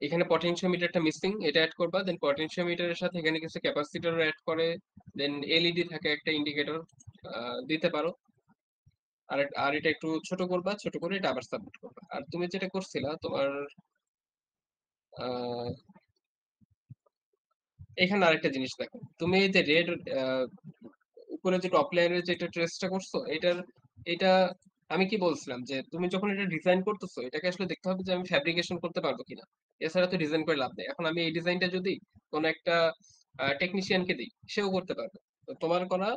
এখানে পটেনশিওমিটারটা মিসিং, এটা অ্যাড করবা। দেন পটেনশিওমিটারের সাথে এখানে কিছু ক্যাপাসিটর অ্যাড করে, দেন এলইডি থাকে একটা ইন্ডিকেটর দিতে পারো। আর এটা একটু ছোট করবা, ছোট করে এটা আবার সাবমিট করবা। আর তুমি যেটা করছিলা তোমার আহ, এখানে আরেকটা জিনিস দেখো, তুমি এই যে রেড উপরে যে টপ লেয়ারের যে এটা ট্রেসটা করছো, এটা আমি কি বলছিলাম যে তুমি যখন এটা ডিজাইন করতেছো এটাকে আসলে দেখতে হবে যে আমি ফ্যাব্রিকেশন করতে পারবো কিনা। এছাড়া তো ডিজাইন করে লাভ নেই। এখন আমি এই ডিজাইনটা যদি কোনো একটা টেকনিশিয়ানকে দিই, সেও করতে পারবে। তো তোমার করা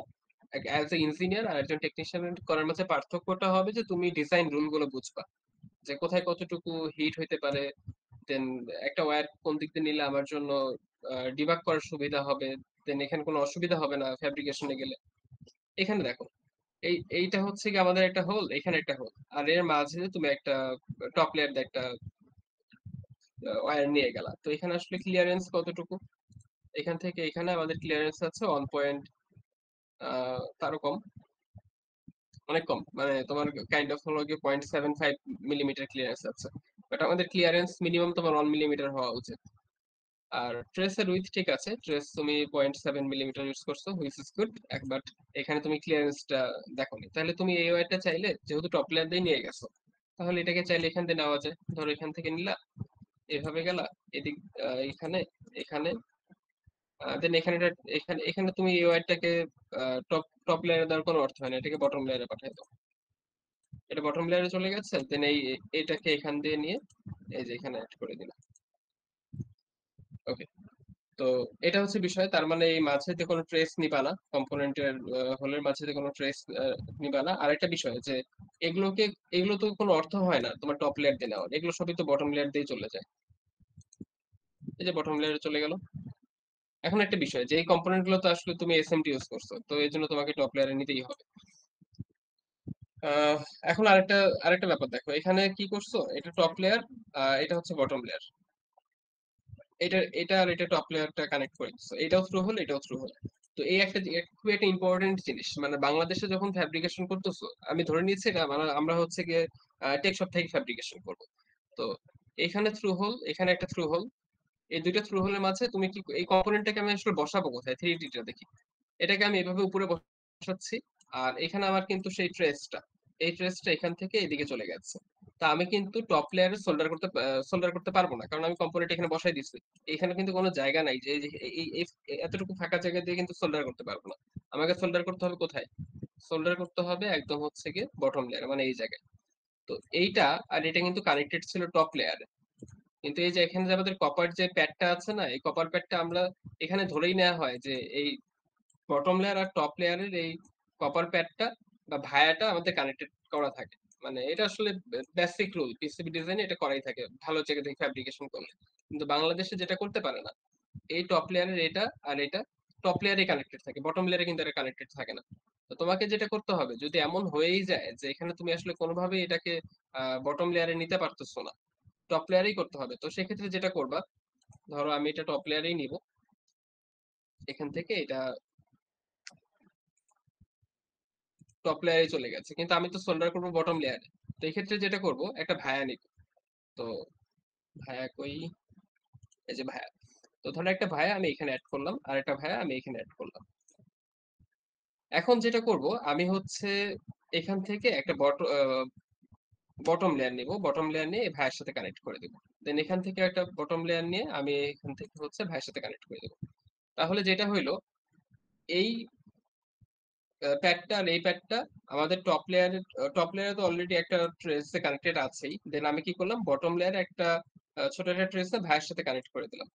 অ্যাজ এ ইঞ্জিনিয়ার আর একজন টেকনিশিয়ান করার মাঝে পার্থক্যটা হবে যে তুমি ডিজাইন রুল গুলো বুঝবা, যে কোথায় কতটুকু হিট হইতে পারে, দেন একটা ওয়্যার কোন দিক দিয়ে নিলে আমার জন্য ডিবাগ করার সুবিধা হবে, দেন এখানে কোনো অসুবিধা হবে না ফ্যাব্রিকেশনে গেলে। এখানে দেখো, এইটা হচ্ছে কি আমাদের একটা হোল, এখানে একটা হোল, আর এর মাঝে তুমি একটা টপ লেয়ার দিয়ে একটা ওয়্যার নিয়ে গেলা। তো এখানে আসলে ক্লিয়ারেন্স কতটুকু? এখান থেকে এখানে আমাদের ক্লিয়ারেন্স আছে 1 পয়েন্ট, তারও কম, অনেক কম। মানে তোমার কাইন্ড অফ হলো কি 0.75 মিলিমিটার ক্লিয়ারেন্স আছে। বাট আমাদের ক্লিয়ারেন্স মিনিমাম তোমার 1 মিলিমিটার হওয়া উচিত। আর ট্রেসের উইথ ঠিক আছে, ট্রেস তুমি 0.7 মিলিমিটার ইউজ করছো, হুইচ ইজ গুড। বাট এখানে তুমি ক্লিয়ারেন্সটা দেখোনি। তাহলে তুমি এই ওয়্যারটা চাইলে, যেহেতু টপ লেয়ার দিয়ে নিয়ে গেছো, তাহলে এটাকে চাইলে এখান থেকে নেওয়া যায়। ধরো এখান থেকে নিলা, এভাবে গেলা, এদিক এখানে, এখানে, দেন এখানে এখানে এখানে তুমি এই ওয়্যারটাকে টপ টপ লেয়ারে দেওয়ার কোনো অর্থ হয় না, এটাকে বটম লেয়ারে পাঠাই দাও। এটা বটম লেয়ারে চলে গেছে, দেন এটাকে এখান দিয়ে নিয়ে এই যে এখানে অ্যাড করে দিলাম। ওকে। তো এটা হচ্ছে বিষয়। তার মানে এই মাঝেতে কোনো ট্রেস নিবা না, কম্পোনেন্টের হোলের মাঝেতে কোনো ট্রেস নিবা না। আরেকটা বিষয় যে এগুলোকে, এগুলো তো কোনো অর্থ হয় না তোমার টপ লেয়ার দিয়ে নেওয়ার, এগুলো সবই তো বটম লেয়ার দিয়ে চলে যায়। এই যে বটম লেয়ারে চলে গেল। এখন একটা বিষয় যে এই কম্পোনেন্ট গুলো তো আসলে তুমি এসএমডি ইউজ করছো, তো এই জন্য তোমাকে টপ লেয়ারে নিতেই হবে। আহ, এখন আরেকটা আরেকটা ব্যাপার দেখো, এখানে কি করছো, এটা টপ লেয়ার, এটা হচ্ছে বটম লেয়ার। এটা আর এটা টপ লেয়ারটা কানেক্ট করে দিচ্ছে, এটাও থ্রু হল, এটাও থ্রু হল। তো এই একটা খুব একটা ইম্পর্টেন্ট জিনিস, মানে বাংলাদেশে যখন ফ্যাব্রিকেশন করতেছো, আমি ধরে নিচ্ছি এটা আমরা হচ্ছে গিয়ে টেক শপ থেকে ফ্যাব্রিকেশন করবো। তো এখানে থ্রু হল, এখানে একটা থ্রু হল, এই দুইটা থ্রু হলের মাঝে তুমি কি এই কম্পোনেন্টটাকে আমি আসলে বসাবো কোথায়, 3D টা দেখি। এটাকে আমি এভাবে উপরে বসাচ্ছি। আর এখানে আমার কিন্তু সেই ট্রেসটা, এই ট্রেসটা এখান থেকে এদিকে চলে গেছে। তা আমি কিন্তু টপ লেয়ারে সোল্ডার করতে পারবো না, কারণ আমি কম্পোনেন্ট এখানে বসাই দিচ্ছি। এখানে কিন্তু কোনো জায়গা নাই যে এতটুকু ফাঁকা জায়গা দিয়ে কিন্তু সোল্ডার করতে পারবো না। আমাকে সোল্ডার করতে হবে কোথায়? সোল্ডার করতে হবে একদম হচ্ছে গিয়ে বটম লেয়ার, মানে এই জায়গায়। তো এইটা, আর এটা কিন্তু কানেক্টেড ছিল টপ লেয়ারে। কিন্তু এই যে এখানে যে আমাদের কপার যে প্যাডটা আছে না, এই কপার প্যাডটা আমরা এখানে ধরেই নেওয়া হয় যে এই বটম লেয়ার আর টপ লেয়ারের এই কপার প্যাডটা বা ভায়াটা আমাদের কানেক্টেড করা থাকে। মানে এটা আসলে বেসিক রুল, পিসিবি ডিজাইনে এটা করাই থাকে ভালো জায়গা থেকে ফ্যাব্রিকেশন করলে। কিন্তু বাংলাদেশে যেটা করতে পারে না, এই টপ লেয়ারের এটা আর এটা টপ লেয়ারে কানেক্টেড থাকে, বটম লেয়ারে কিন্তু এটা কানেক্টেড থাকে না। তো তোমাকে যেটা করতে হবে, যদি এমন হয়েই যায় যে এখানে তুমি আসলে কোনোভাবেই এটাকে বটম লেয়ারে নিতে পারতেছো না, টপ লেয়ারেই করতে হবে, তো সেক্ষেত্রে যেটা করবা, ধরো আমি এটা টপ লেয়ারেই নিব, এখান থেকে এটা টপ লেয়ারে চলে গেছে, কিন্তু আমি তো সোল্ডার করবো বটম লেয়ারে। তো এই ক্ষেত্রে যেটা করব, একটা ভায়া নিব। তো ভায়া কই, এই যে ভায়া। তো ধরো একটা ভায়া আমি এখানে অ্যাড করলাম, আর একটা ভায়া আমি এখানে অ্যাড করলাম। এখন যেটা করব আমি হচ্ছে এখান থেকে একটা বটম লেয়ার নিব, বটম লেয়ার নিয়ে এই ভাইয়ের সাথে কানেক্ট করে দেবো। দেন এখান থেকে একটা বটম লেয়ার নিয়ে আমি এখান থেকে হচ্ছে ভাইয়ের সাথে কানেক্ট করে দেবো। তাহলে যেটা হইলো, এই প্যাডটা আর এই প্যাডটা আমাদের টপ লেয়ারে তো অলরেডি একটা ট্রেসে কানেক্টেড আছেই। দেন আমি কি করলাম, বটম লেয়ারে একটা ছোট একটা ট্রেসে ভাইয়ের সাথে কানেক্ট করে দিলাম।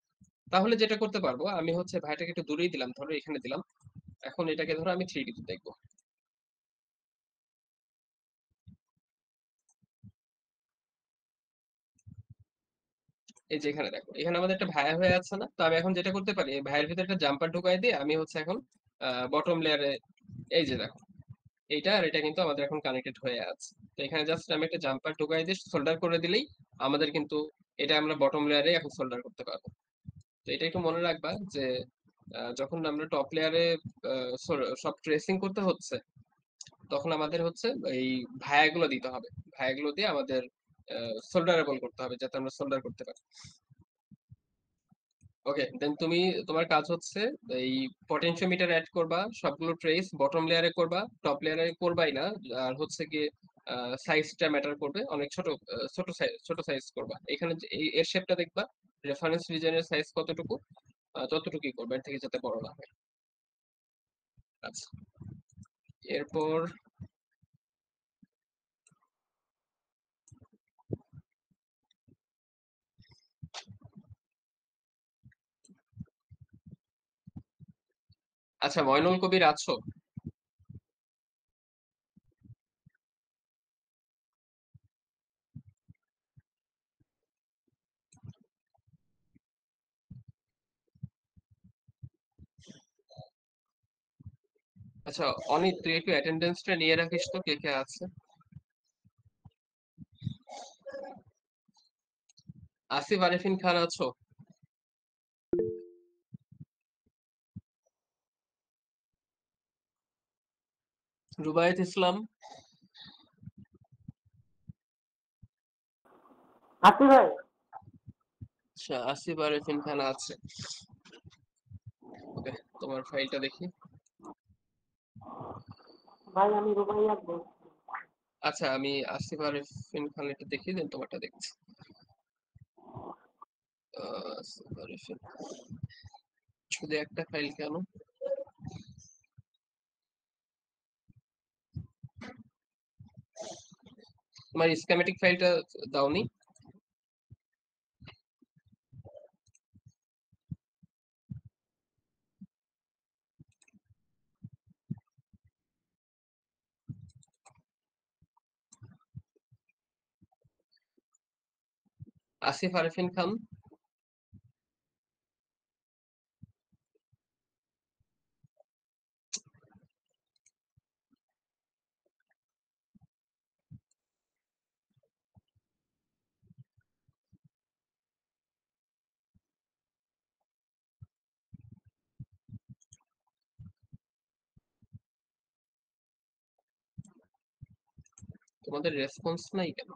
তাহলে যেটা করতে পারবো, আমি হচ্ছে ভাইটাকে একটু দূরেই দিলাম, ধরো এখানে দিলাম। এখন এটাকে ধরো আমি 3D তে দেখবো। এই যে এখানে দেখো, এখানে আমাদের একটা ভায়া হয়ে আছে না? তো আমি এখন যেটা করতে পারি, এই ভাইয়ের ভিতরে একটা জাম্পার ঢুকাই দিয়ে আমি হচ্ছে এখন বটম লেয়ারে, এই যে দেখো, এইটা আর এটা কিন্তু আমাদের এখন কানেক্টেড হয়ে আছে। তো এখানে জাস্ট আমি একটা জাম্পার ঢুকাই দিয়ে সোল্ডার করে দিলেই আমাদের কিন্তু এটা আমরা বটম লেয়ারে এখন সোল্ডার করতে পারবো। তো এটা একটু মনে রাখবা যে যখন আমরা টপ লেয়ারে সব ট্রেসিং করতে হচ্ছে, তখন আমাদের হচ্ছে এই ভায়াগুলো দিতে হবে। ভায়াগুলো দিয়ে আমাদের সোল্ডারেবল করতে হবে, যাতে আমরা সোল্ডার করতে পারি। ওকে, দেন তুমি, তোমার কাজ হচ্ছে এই পটেনশিওমিটার অ্যাড করবা, সবগুলো ট্রেস বটম লেয়ারে করবা, টপ লেয়ারে করবাই না। আর হচ্ছে কি, সাইজটা ম্যাটার করবে, অনেক ছোট, ছোট সাইজ করবা। এখানে এর শেপটা দেখবা, রেফারেন্স রিজনের সাইজ কতটুকু, ততটুকুই করবে, এর থেকে যাতে বড় না হয়। আচ্ছা, এরপর আচ্ছা, ময়নুল কবির আছো? আচ্ছা অনিক, তুই একটু অ্যাটেন্ডেন্সটা নিয়ে রাখিস তো, কে কে আছে। আসিফ আরিফিন খান আছো? রুবায়েত ইসলাম? আছি ভাই। আচ্ছা, আসিফ আরিফিন খান আছে। ওকে, তোমার ফাইলটা দেখি। ভাই আমি রুবাইয়াত বলছি। আচ্ছা, আমি আসিফ আরিফিন খানেরটা দেখি, দেন তোমারটা দেখছি। আসিফ আরিফিন, শুধু একটা ফাইল কেন? তোমার স্কিমেটিক ফাইলটা দাওনি? আসিফ আরিফিন খান, তোমাদের রেসপন্স নাই কেন?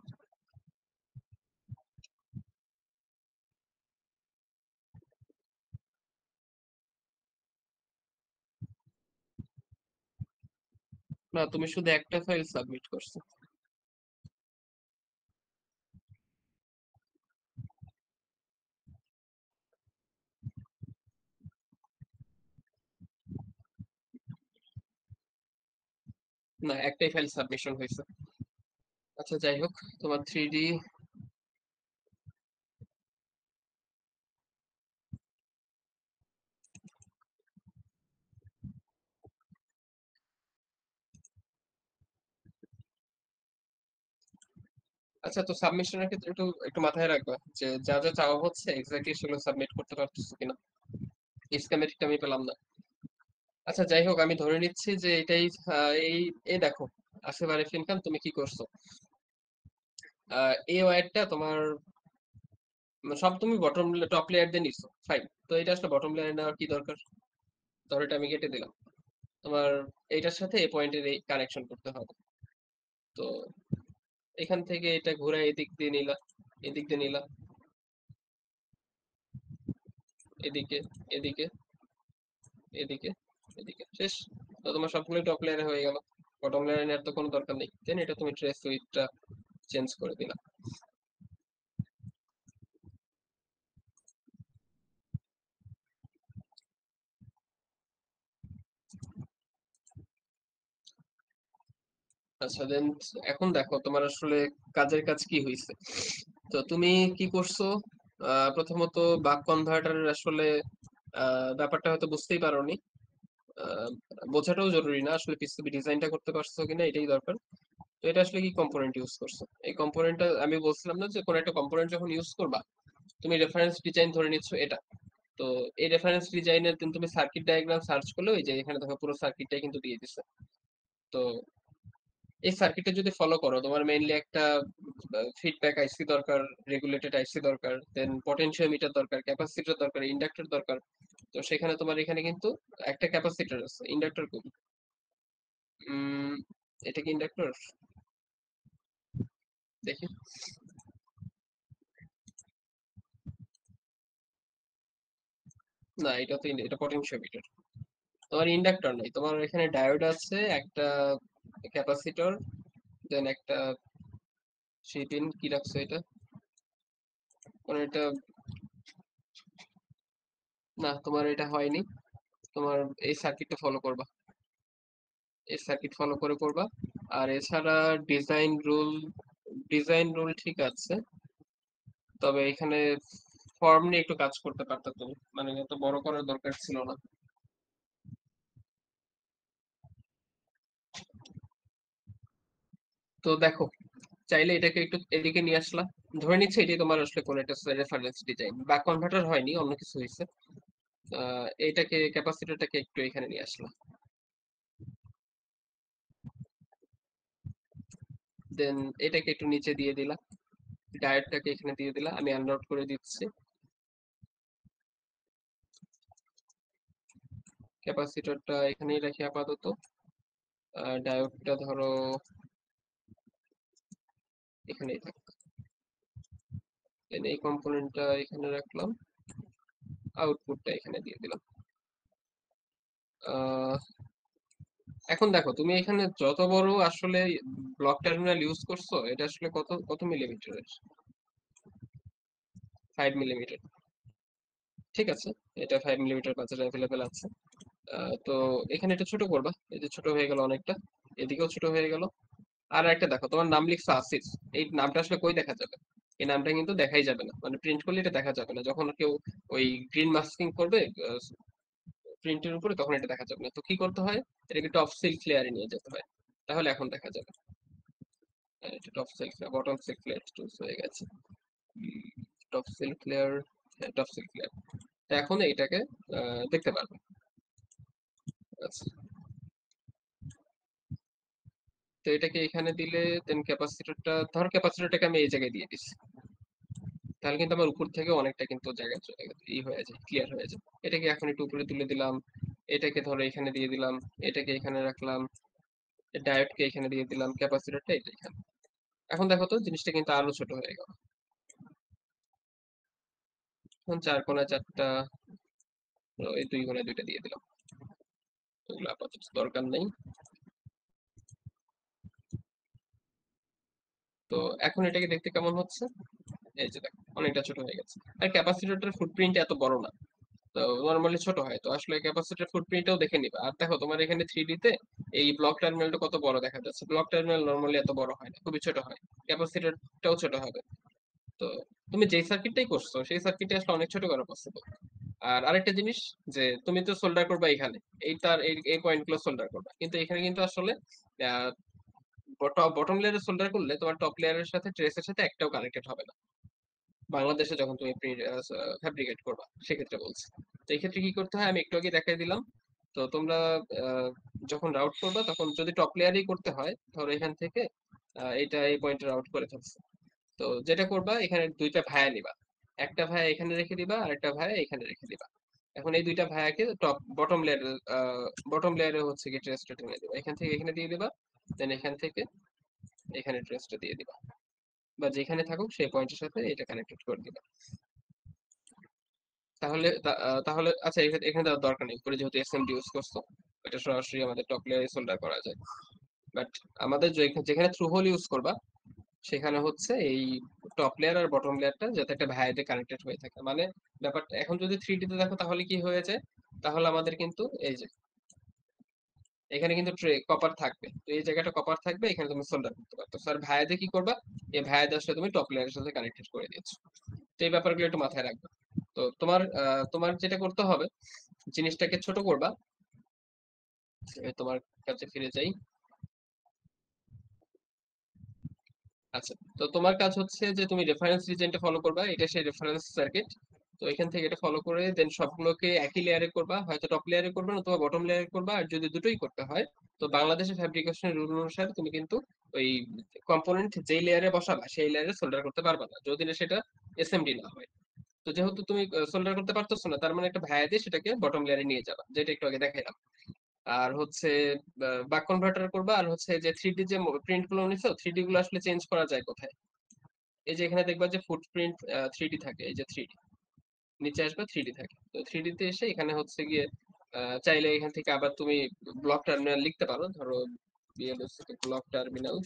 না, তুমি শুধু একটা ফাইল সাবমিট করছো। না, একটাই ফাইল সাবমিশন হয়েছে। আচ্ছা যাই হোক, তোমার 3D, আচ্ছা তো সাবমিশনের ক্ষেত্রে একটু একটু মাথায় রাখবা যে যা যা চাওয়া হচ্ছে এক্স্যাক্টলি সেগুলো সাবমিট করতে পারতেছো কিনা। স্কিমেটিকটা আমি পেলাম না। আচ্ছা যাই হোক, আমি ধরে নিচ্ছি যে এটাই। এই এই দেখো, আসিফ আরিফিন খান, তুমি কি করছো? এই ওয়্যারটা তোমার, সব তুমি বটম টপ লেয়ার দিয়ে নিচ্ছ, ফাইন। তো এটা আসলে বটম লেয়ার নেওয়ার কি দরকার? ধর এটা আমি কেটে দিলাম। তোমার এইটার সাথে এই পয়েন্টের এই কানেকশন করতে হবে। তো এখান থেকে এটা ঘুরে এদিক দিয়ে নিলা, এদিক দিয়ে নিলা, এদিকে, এদিকে, এদিকে, এদিকে, শেষ। তো তোমার সবগুলোই টপ লেয়ারে হয়ে গেল। বটম লেয়ারে নেওয়ার তো কোনো দরকার নেই, দেন এটা তুমি ট্রেস উইডথটা চেঞ্জ করে দিলা। আচ্ছা দেন, এখন দেখো তোমার আসলে কাজের কাজ কি হয়েছে। তো তুমি কি করছো? প্রথমত বাক কনভার্টার আসলে ব্যাপারটা হয়তো বুঝতেই পারোনি। আহ, বোঝাটাও জরুরি না, আসলে পিসিবি ডিজাইনটা করতে পারছো কিনা এটাই দরকার। তো এটা আসলে কি কম্পোনেন্ট ইউজ করছো? এই কম্পোনেন্টটা আমি বলছিলাম না যে কোনো একটা কম্পোনেন্ট যখন ইউজ করবা, তুমি রেফারেন্স ডিজাইন ধরে নিচ্ছ এটা। তো এই রেফারেন্স ডিজাইনের দিন তুমি সার্কিট ডায়াগ্রাম সার্চ করলে ওই যে এখানে দেখো পুরো সার্কিটটাই কিন্তু দিয়ে দিছে। তো এই সার্কিটটা যদি ফলো করো, তোমার মেইনলি একটা ফিডব্যাক আইসি দরকার, রেগুলেটেড আইসি দরকার, দেন পটেনশিওমিটার দরকার, ক্যাপাসিটর দরকার, ইন্ডাক্টর দরকার। তো সেখানে তোমার এখানে কিন্তু একটা ক্যাপাসিটর আছে, ইন্ডাক্টর কই? উম এটা কি ইন্ডাক্টর? দেখি। না, এটা পটেনশিওমিটার। তোমার ইন্ডাক্টর নেই, তোমার এখানে ডায়োড আছে, একটা ক্যাপাসিটর, দেন একটা সেই পিন কি রাখছো এটা, মানে এটা, না তোমার এটা হয়নি। তোমার এই সার্কিটটা ফলো করবা, এই সার্কিট ফলো করে করবা। আর এছাড়া ডিজাইন রুল, ডিজাইন রুল ঠিক আছে, তবে এখানে ফর্ম নিয়ে একটু কাজ করতে পারতো তুমি, মানে এত বড় করার দরকার ছিল না। তো দেখো, চাইলে এটাকে একটু এদিকে নিয়ে আসলা, ধরে নিচ্ছে এটি তোমার আসলে কোন একটা রেফারেন্স ডিজাইন বা কনভার্টার হয়নি, অন্য কিছু হয়েছে। এটাকে ক্যাপাসিটরটাকে একটু এখানে নিয়ে আসলা, দেন এটাকে একটু নিচে দিয়ে দিলা, ডায়োডটাকে এখানে দিয়ে দিলা, আমি আনলোড করে দিচ্ছি। ক্যাপাসিটরটা এখানেই রাখি আপাতত, ডায়োডটা ধরো এখানেই থাক, দেন এই কম্পোনেন্টটা এখানে রাখলাম, আউটপুটটা এখানে দিয়ে দিলাম। আহ, এখন দেখো তুমি এখানে যত বড় আসলে ব্লক টার্মিনাল ইউজ করছো, এটা আসলে কত কত মিলিমিটারের, 5 মিলিমিটার। ঠিক আছে, এটা 5 মিলিমিটার বাজারে অ্যাভেলেবেল আছে। তো এখানে এটা ছোট করবা, এই যে ছোট হয়ে গেল অনেকটা, এদিকেও ছোট হয়ে গেল। আর একটা দেখো, তোমার নাম লিখছো আসিফ, এই নামটা আসলে কই দেখা যাবে? এই নামটা কিন্তু দেখাই যাবে না, মানে প্রিন্ট করলে এটা দেখা যাবে না, যখন কেউ ওই গ্রিন মাস্কিং করবে প্রিন্টের উপরে, তখন এটা দেখা যাবে না। তো কি করতে হয়, এটাকে টপ সিল্ক লেয়ারে নিয়ে যেতে হয়, তাহলে এখন দেখা যাবে। এটা top silk, bottom silk layer choose হয়ে গেছে, top silk layer, top silk layer. এখন এইটাকে দেখতে পারবে। আচ্ছা, তো এটাকে এখানে দিলে, দেন ক্যাপাসিটরটা, ধর ক্যাপাসিটরটাকে আমি এই জায়গায় দিয়ে দিচ্ছি, তাহলে কিন্তু আমার উপর থেকে অনেকটা কিন্তু জায়গা চলে গেছে, হয়ে যায়, ক্লিয়ার হয়ে যায়। এটাকে এখন একটু উপরে তুলে দিলাম, এটাকে ধরো এখানে দিয়ে দিলাম, এটাকে এখানে রাখলাম, ডায়োডকে এখানে দিয়ে দিলাম, ক্যাপাসিটরটা এটা এখানে। এখন দেখো তো জিনিসটা কিন্তু আরো ছোট হয়ে গেল। এখন 4 কোণায় 4টা, এই 2 কোণায় 2টা দিয়ে দিলাম, ওগুলো আপাতত দরকার নেই। তো এখন এটাকে দেখতে কেমন হচ্ছে, এই যে দেখো অনেকটা ছোট হয়ে গেছে। আর ক্যাপাসিটরটার ফুটপ্রিন্ট এত বড় না, তো নরমালি ছোট হয়, তো আসলে ক্যাপাসিটর ফুটপ্রিন্টটাও দেখে নিবা। আর দেখো তোমার এখানে 3D তে এই ব্লক টার্মিনালটা কত বড় দেখা যাচ্ছে, ব্লক টার্মিনাল নরমালি এত বড় হয় না, খুবই ছোট হয়, ক্যাপাসিটরটাও ছোট হবে। তো তুমি যেই সার্কিটটাই করছো সেই সার্কিটে আসলে অনেক ছোট করা পসিবল। আর আরেকটা জিনিস, যে তুমি তো সোল্ডার করবা এখানে, এই তার এই পয়েন্ট গুলো সোল্ডার করবা, কিন্তু এখানে কিন্তু আসলে বটম লেয়ারে সোল্ডার করলে তোমার টপ লেয়ারের সাথে ট্রেসের সাথে একটাও কানেক্টেড হবে না, বাংলাদেশে যখন তুমি ফ্যাব্রিকেট করবা সেক্ষেত্রে বলছি। তো এই ক্ষেত্রে কি করতে হয় আমি একটু আগে দেখাই দিলাম। তো তোমরা আহ, যখন রাউট করবা, তখন যদি টপ লেয়ারেই করতে হয়, ধরো এখান থেকে এটা এই পয়েন্টে রাউট করে থাকছে, তো যেটা করবা এখানে 2টা ভায়া নিবা, একটা ভায়া এখানে রেখে দিবা আর একটা ভায়া এখানে রেখে দিবা। এখন এই 2টা ভায়াকে বটম লেয়ারে হচ্ছে কি ট্রেসটা টেনে দিবা, এখান থেকে এখানে দিয়ে দিবা, দেন এখান থেকে এখানে ট্রেসটা দিয়ে দিবা, বা যেখানে থাকুক সেই পয়েন্টের সাথে এটা কানেক্টেড করে দিবা। তাহলে আচ্ছা, এখানে এখানে দেওয়ার দরকার নেই, উপরে যেহেতু এসএমডি ইউজ করছো, এটা সরাসরি আমাদের টপ লেয়ারে সোল্ডার করা যায়। বাট আমাদের যেখানে থ্রু হোল ইউজ করবা, সেখানে হচ্ছে এই টপ লেয়ার আর বটম লেয়ারটা যাতে একটা ভাইয়াতে কানেক্টেড হয়ে থাকে, মানে ব্যাপারটা এখন যদি 3D তে দেখো তাহলে কি হয়েছে, তাহলে আমাদের কিন্তু এই যে এখানে কিন্তু কপার থাকবে, তো এই জায়গাটা কপার থাকবে, এখানে তুমি সোল্ডার করতে পারতো। আর ভাইয়াতে কি করবা, এই ভাইয়াতে আসলে তুমি টপ লেয়ারের সাথে কানেক্টেড করে দিয়েছো। তো এই ব্যাপারগুলো একটু মাথায় রাখবে। তো তোমার যেটা করতে হবে, জিনিসটাকে ছোট করবা। তোমার কাছে ফিরে যাই। আচ্ছা, তো তোমার কাজ হচ্ছে যে তুমি রেফারেন্স রিজনটা ফলো করবা, এটা সেই রেফারেন্স সার্কিট। তো এখান থেকে এটা ফলো করে দেন সবগুলোকে একই লেয়ারে করবা, হয়তো টপ লেয়ারে করবা না, তোমার বটম লেয়ারে করবা। আর যদি দুটোই করতে হয়, তো বাংলাদেশের ফ্যাব্রিকেশনের রুল অনুসারে তুমি কিন্তু ওই কম্পোনেন্ট যেই লেয়ারে বসাবা সেই লেয়ারে সোল্ডার করতে পারবা না, যদি না সেটা এসএমডি না হয়। তো যেহেতু তুমি সোল্ডার করতে পারতেছো না, তার মানে একটা ভায়া দিয়ে সেটাকে বটম লেয়ারে নিয়ে যাবা, যেটা একটু আগে দেখাইলাম। আর হচ্ছে বাক কনভার্টার করবা। আর হচ্ছে যে 3D যে প্রিন্ট গুলো নিছো, 3D গুলো আসলে চেঞ্জ করা যায় কোথায়, এই যে এখানে দেখবা যে ফুটপ্রিন্ট 3D থাকে, এই যে 3D, নিচে আসবে 3D থাকে। তো 3D তে এসে এখানে হচ্ছে গিয়ে চাইলে এখান থেকে আবার তুমি ব্লক টার্মিনাল লিখতে পারো। ধরো বিএলএসসি ব্লক টার্মিনাল,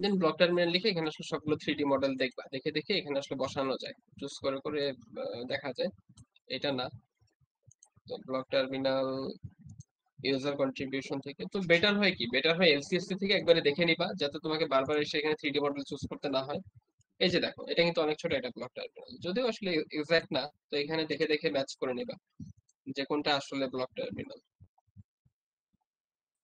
দেন ব্লক টার্মিনাল লিখে এখানে আসলে সবগুলো 3D মডেল দেখবা, দেখে দেখে এখানে আসলে বসানো যায়, চুজ করে করে দেখা যায়। এটা না, তো ব্লক টার্মিনাল ইউজার কন্ট্রিবিউশন থেকে তো বেটার হয় কি, বেটার হয় এলসিএসসি থেকে একবারে দেখে নিবা, যাতে তোমাকে বারবার এসে এখানে 3D মডেল চুজ করতে না হয়। এই যে দেখো, এটা কিন্তু অনেক ছোট একটা ব্লক টার্মিনাল, যদিও আসলে এক্সাক্ট না, তো এখানে দেখে দেখে ম্যাচ করে নিবা যে কোনটা আসলে ব্লক টার্মিনাল।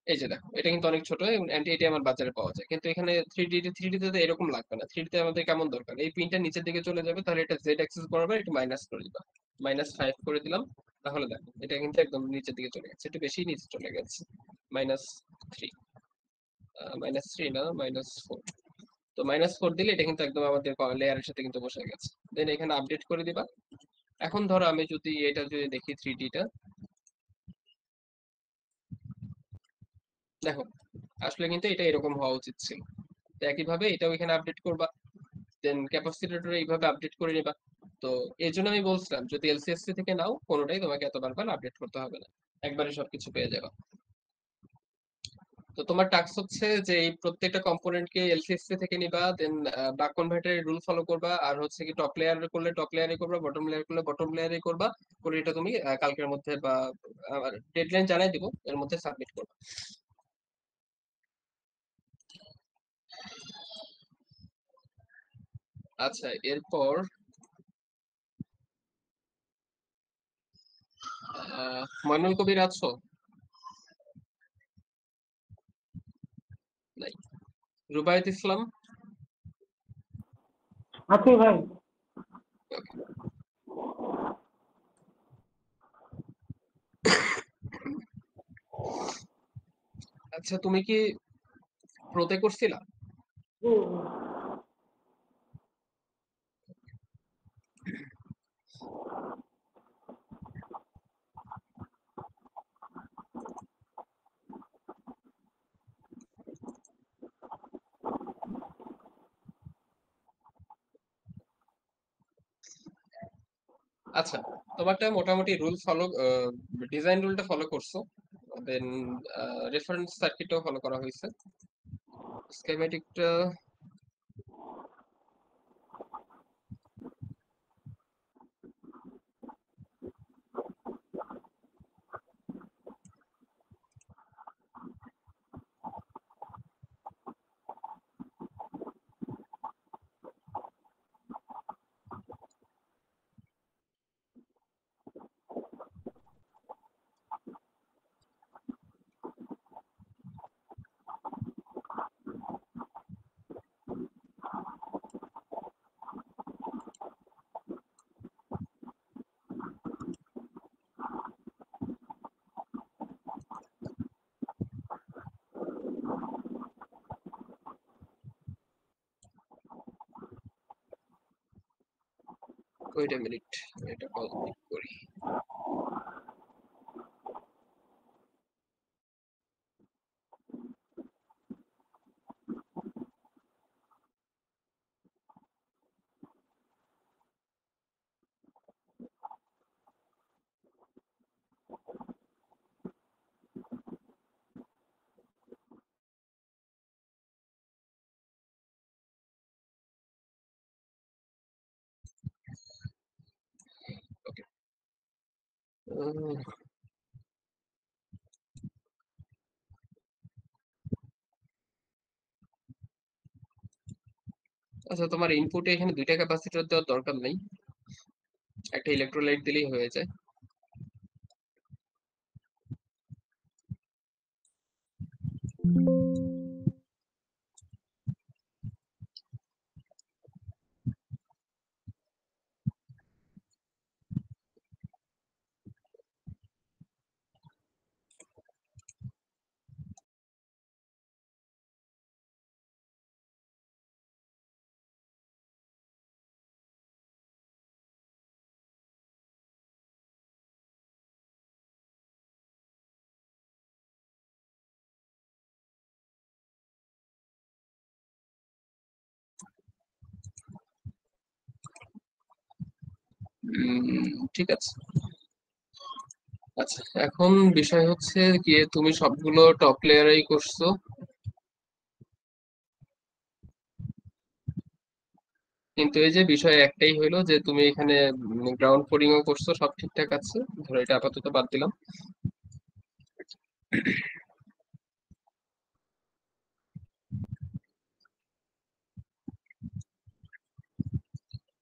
এই যে দেখো, এটা কিন্তু অনেক ছোট এবং এটি আমার বাজারে পাওয়া যায়, কিন্তু এখানে থ্রি ডি তে তো এরকম লাগবে না। থ্রি তে আমাদের কেমন দরকার, এই পিনটা নিচের দিকে চলে যাবে, তাহলে এটা জেড অ্যাক্সিস বরাবর একটু মাইনাস করে দিবা, -5 করে দিলাম। তাহলে দেখো এটা কিন্তু একদম নিচের দিকে চলে গেছে, একটু বেশি নিচে চলে গেছে, -3, -3 না -4। তো -4 দিলে এটা কিন্তু একদম আমাদের লেয়ারের সাথে কিন্তু বসে গেছে। দেন এখানে আপডেট করে দিবা। এখন ধরো আমি যদি এটা যদি দেখি 3D টা, দেখো আসলে কিন্তু এটা এরকম হওয়া উচিত ছিল। তো একইভাবে এটাও এখানে আপডেট করবা, দেন ক্যাপাসিটর এইভাবে আপডেট করে নিবা। তো এই জন্য আমি বলছিলাম, যদি এলসিএসসি থেকে নাও কোনোটাই তোমাকে এত বারবার আপডেট করতে হবে না, একবারে সবকিছু পেয়ে যাবা। তো তোমার টাস্ক হচ্ছে যে এই প্রত্যেকটা কম্পোনেন্টকে এলসিএসসি থেকে নিবা, দেন বাক কনভার্টারের রুল ফলো করবা, আর হচ্ছে কি টপ লেয়ার করলে টপ লেয়ারে করবা, বটম লেয়ার করলে বটম লেয়ারে করবা, করে এটা তুমি কালকের মধ্যে বা ডেডলাইন জানাই দিব, এর মধ্যে সাবমিট করবা। আচ্ছা, এরপর মইনুল কবির আছো? নাই। রুবায়েত ইসলাম? আছি ভাই। Okay. আচ্ছা, তুমি কি প্রোতে করছিলা? জি, জি। আচ্ছা, তোমারটা মোটামুটি রুল ফলো, ডিজাইন রুলটা ফলো করছো, দেন রেফারেন্স সার্কিটও ফলো করা হয়েছে, স্কেমেটিকটা ওয়েট এ মিনিট, এটা কল করি। ওকে। আচ্ছা, তোমার ইনপুটে এখানে দুইটা ক্যাপাসিটর দেওয়ার দরকার নেই, একটা ইলেকট্রোলাইট দিলেই হয়ে যায়। ঠিক আছে। আচ্ছা, এখন বিষয় হচ্ছে গিয়ে তুমি সবগুলো টপ লেয়ারেই করছো, কিন্তু এই যে বিষয় একটাই হইলো যে তুমি এখানে গ্রাউন্ড কোডিং ও করছো, সব ঠিকঠাক আছে, ধরো এটা আপাতত বাদ দিলাম।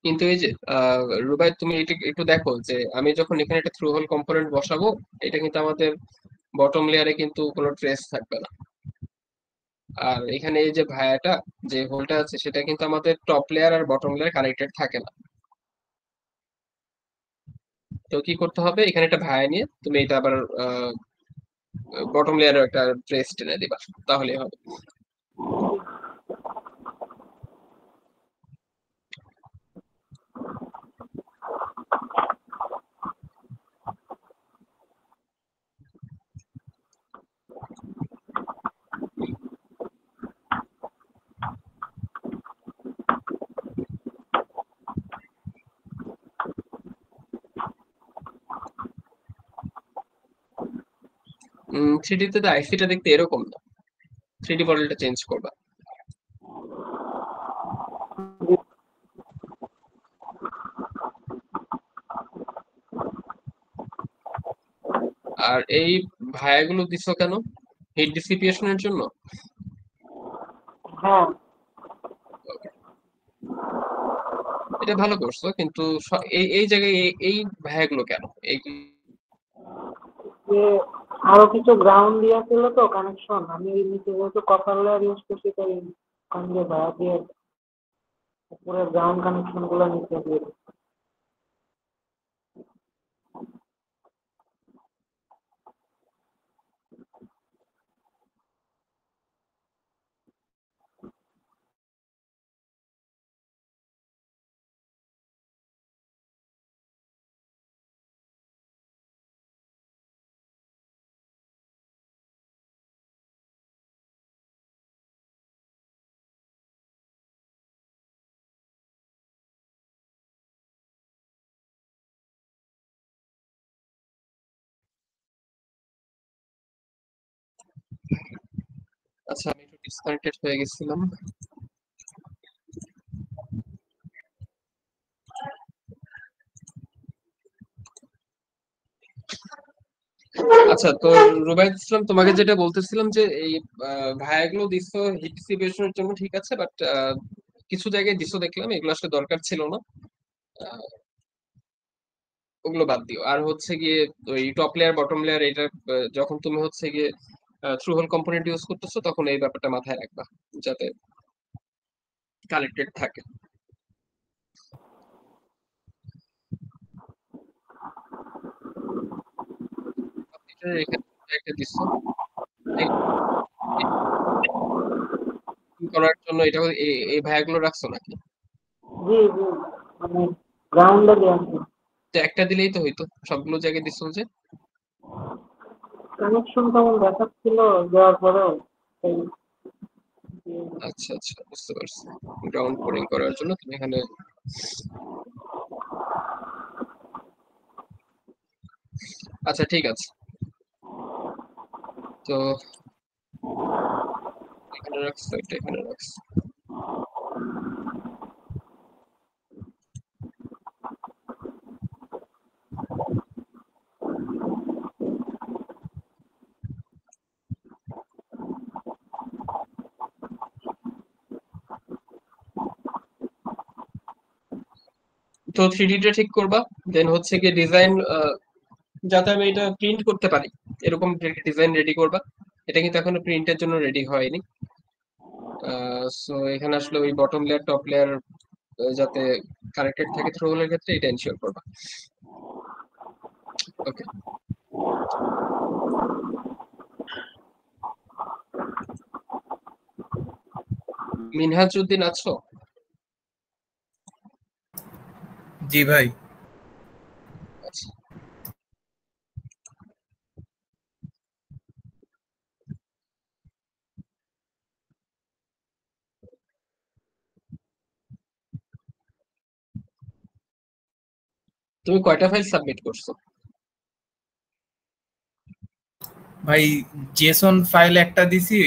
কিন্তু এই যে রুবাই, তুমি এটা একটু দেখো যে আমি যখন এখানে একটা থ্রু হোল কম্পোনেন্ট বসাবো, এটা কিন্তু আমাদের বটম লেয়ারে কিন্তু কোনো ট্রেস থাকবে না। আর এখানে এই যে ভায়াটা, যে হোলটা আছে, সেটা কিন্তু আমাদের টপ লেয়ার আর বটম লেয়ার কানেক্টেড থাকে না। তো কি করতে হবে, এখানে একটা ভায়া নিয়ে তুমি এটা আবার বটম লেয়ারে একটা ট্রেস টেনে দিবা, তাহলেই হবে। থ্রি ডিতে তো আইসিটা দেখতে এরকম না, থ্রি ডি মডেলটা চেঞ্জ করবা। আর এই ভায়াগুলো দিছো কেন? হিট ডিসিপিয়েশনের জন্য? হ্যাঁ, এটা ভালো করছো, কিন্তু এই এই জায়গায় এই ভায়াগুলো কেন? এই যে আরো কিছু গ্রাউন্ড দেওয়া ছিল তো কানেকশন, আমি ওই নিচে যেহেতু কপার লেয়ার ইউজ করছি তাই ওখান দিয়ে ভাড়া দিয়ে উপরের গ্রাউন্ড কানেকশন গুলো নিচে দিয়ে দিই। আচ্ছা, আমি একটু ডিসকানেক্টেড হয়ে গেছিলাম। আচ্ছা, তো রুবাইত ইসলাম, তোমাকে যেটা বলতেছিলাম যে এই ভায়াগুলো দিছো হিট ডিসিপিয়েশনের জন্য, ঠিক আছে, বাট কিছু জায়গায় দিছো দেখলাম, এগুলো আসলে দরকার ছিল না। আহ, ওগুলো বাদ দিও। আর হচ্ছে গিয়ে ওই টপ লেয়ার বটম লেয়ার, এটা যখন তুমি হচ্ছে গিয়ে থ্রু হোল কম্পোনেন্ট ইউজ করতেছো, তখন এই ব্যাপারটা মাথায় রাখবা, যাতে কানেক্টেড থাকে। এটা এখানে একটা দিছো, এই করার জন্য এটা এই ভায়াগুলো রাখছো নাকি? জি জি, মানে গ্রাউন্ডে দেওয়া ছিল। তো একটা দিলেই তো হইতো, সবগুলো জায়গায় দিছো যে। কানেকশন কেমন দেখাচ্ছিল দেওয়ার পরেও, তাই দিয়ে দিই। আচ্ছা আচ্ছা, বুঝতে পারছি। গ্রাউন্ড কোডিং করার জন্য তুমি এখানে, আচ্ছা ঠিক আছে। তো এখানে রাখছো, এটা এখানে রাখছো। তো থ্রি টা ঠিক করবা, দেন হচ্ছে গিয়ে ডিজাইন, যাতে আমি এটা প্রিন্ট করতে পারি, এরকম ডিজাইন রেডি করবা। এটা কিন্তু এখনো প্রিন্টের জন্য রেডি হয়নি। সো এখানে আসলে ওই বটম লেয়ার টপ লেয়ার যাতে কানেক্টেড থাকে থ্রু হোলের ক্ষেত্রে, এটা এনশিওর করবা। ওকে। মিনহাজউদ্দিন আছো? জি ভাই। আচ্ছা। তুমি কয়টা ফাইল সাবমিট করছো? ভাই জেসন ফাইল একটা দিছি,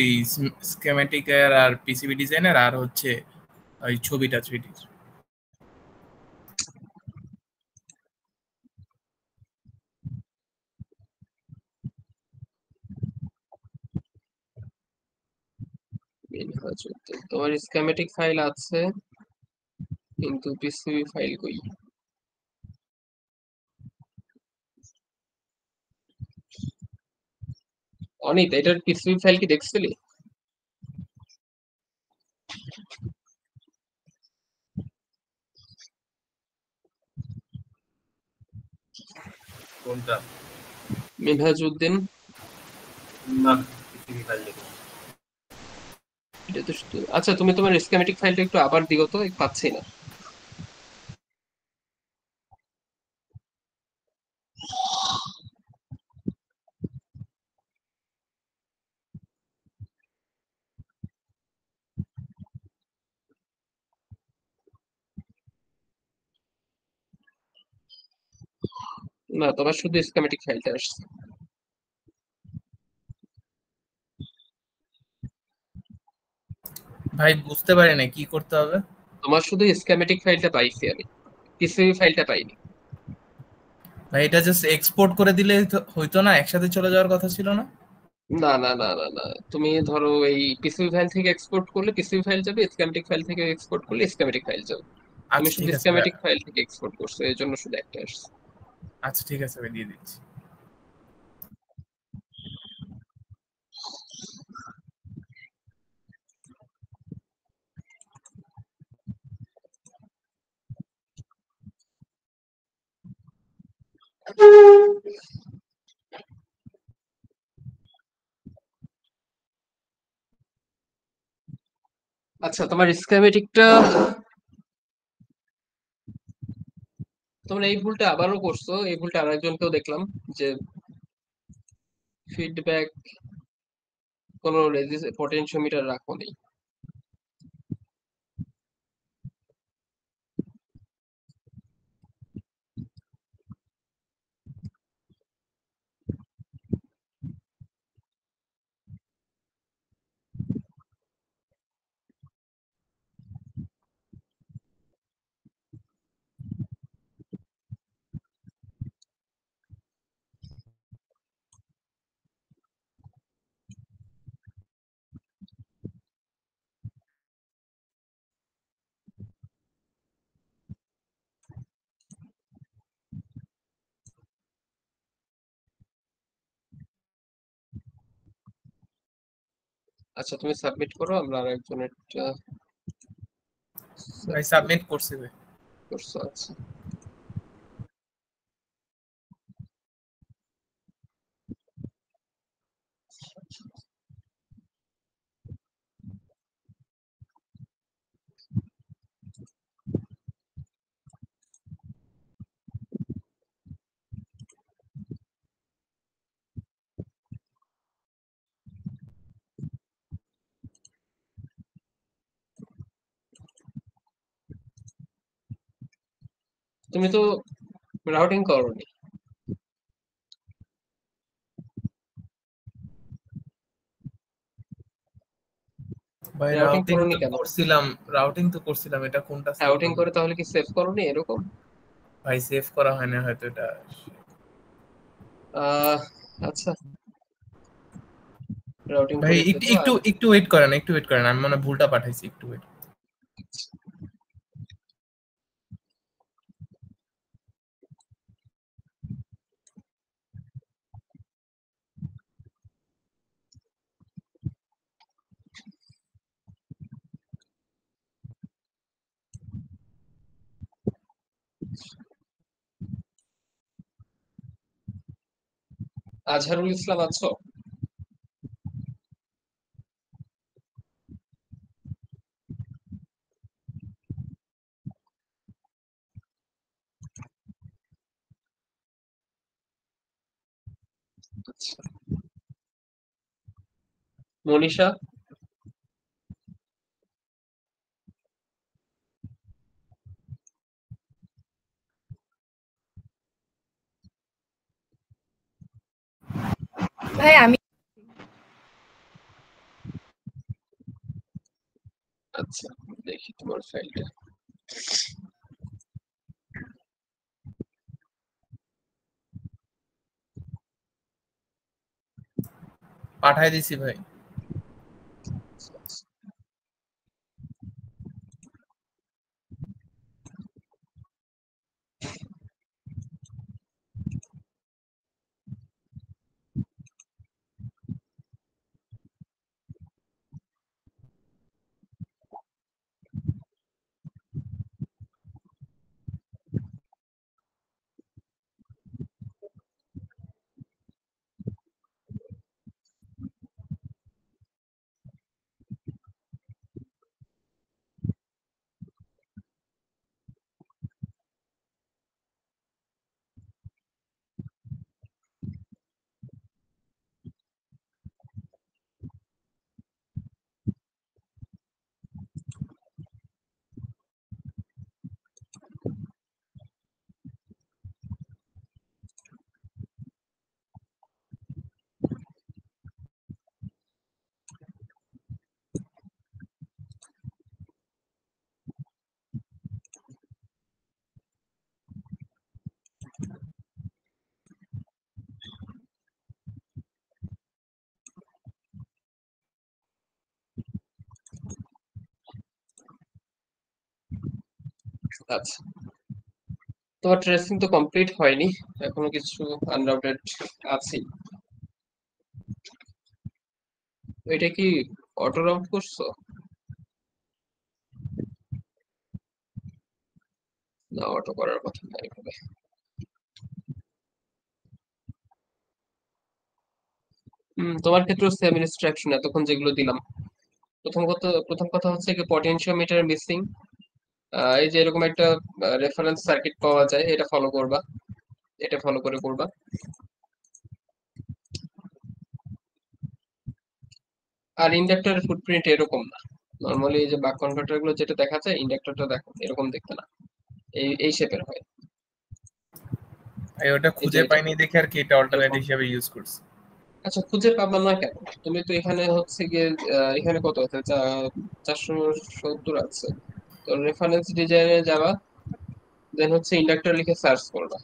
স্কেমেটিক এর আর পিসিবি ডিজাইনের, আর হচ্ছে ওই ছবিটা 3D। তোমার স্কেমেটিক ফাইল আছে কিন্তু পিসিবি ফাইল কই? অনিত, এটার পিসিবি ফাইল কি দেখছিলি? কোনটা? মিনহাজউদ্দিন। না, পিসিবি ফাইল দেখি। এটা তো আচ্ছা, তুমি তোমার স্কেমেটিক ফাইলটা একটু আবার দিও তো, পাচ্ছি না। না, তোমার শুধু স্কেমেটিক ফাইলটা আসছে। ভাই বুঝতে পারি না কি করতে হবে। তোমার শুধু স্কেমেটিক ফাইলটা পাইছি আমি, পিসিবি ফাইলটা পাইনি। ভাই এটা জাস্ট এক্সপোর্ট করে দিলে হইতো না? একসাথে চলে যাওয়ার কথা ছিল না? না না না না না, তুমি ধরো এই পিসিবি ফাইল থেকে এক্সপোর্ট করলে পিসিবি ফাইল যাবে, স্কেমেটিক ফাইল থেকে এক্সপোর্ট করলে স্কেমেটিক ফাইল যাবে। তুমি আচ্ছা শুধু ঠিক আছে ভাই। স্কেমেটিক ফাইল থেকে এক্সপোর্ট করছো, এই জন্য শুধু একটা আসছে। আচ্ছা ঠিক আছে ভাই, দিয়ে দিচ্ছি। আচ্ছা, তোমার স্কেমেটিকটা, তোমরা এই ভুলটা আবারও করছো। এই ভুলটা আরেকজনকেও দেখলাম, যে ফিডব্যাক কোনো পটেনশিওমিটার রাখো নেই। আচ্ছা, তুমি সাবমিট করো, আমরা আরেকজনের ভাই সাবমিট করছি ভাই। করছো। আচ্ছা, তুমি তো রাউটিং করোনি। ভাই রাউটিং রাউটিং করোনি তো কেন? করছিলাম। রাউটিং তো করছিলাম, এটা কোনটা সেভ রাউটিং হলো? করে তাহলে কি সেভ করোনি এরকম? ভাই সেভ করা হয় না হয়তো এটা। আহ আচ্ছা, রাউটিং ভাই করে একটু ফেলো একটু আর। একটু ওয়েট করেন, একটু ওয়েট করেন, আমি মনে হয় ভুলটা পাঠাইছি, একটু ওয়েট। আজহারুল ইসলাম আছো? আচ্ছা, মনীষা? ভাই আমি আচ্ছা, দেখি তোমার ফাইলটা। পাঠাই দিছি ভাই। আচ্ছা, তোমার ট্রেসিং তো কমপ্লিট হয়নি, এখনো কিছু আনরাউটেড আছে। এটা কি অটো রাউট করছো? না, অটো করার কথা না এখানে। তোমার ক্ষেত্রেও সেম ইনস্ট্রাকশন এতক্ষণ যেগুলো দিলাম। প্রথম কথা হচ্ছে কি পটেনশিওমিটার মিসিং। এই যে এরকম একটা রেফারেন্স সার্কিট পাওয়া যায়, এটা ফলো করবা, এটা ফলো করে করবা। আর ইন্ডাক্টরের ফুটপ্রিন্ট এরকম না। নরমালি এই যে বাক কনভার্টার গুলো যেটা দেখা যায়, ইন্ডাক্টরটা দেখো এরকম দেখতে না, এই শেপের হয়। ভাই ওটা এই যে খুঁজে এটা পাইনি দেখে আর কি এটা অল্টারনেট এরকম। হিসেবে ইউজ করছি। আচ্ছা, খুঁজে পাবা না কেন? তুমি তো এখানে হচ্ছে গিয়ে এখানে কত আছে? 470 আছে। তো রেফারেন্স ডিজাইনে যাবা, দেন হচ্ছে ইন্ডাক্টর লিখে সার্চ করবা,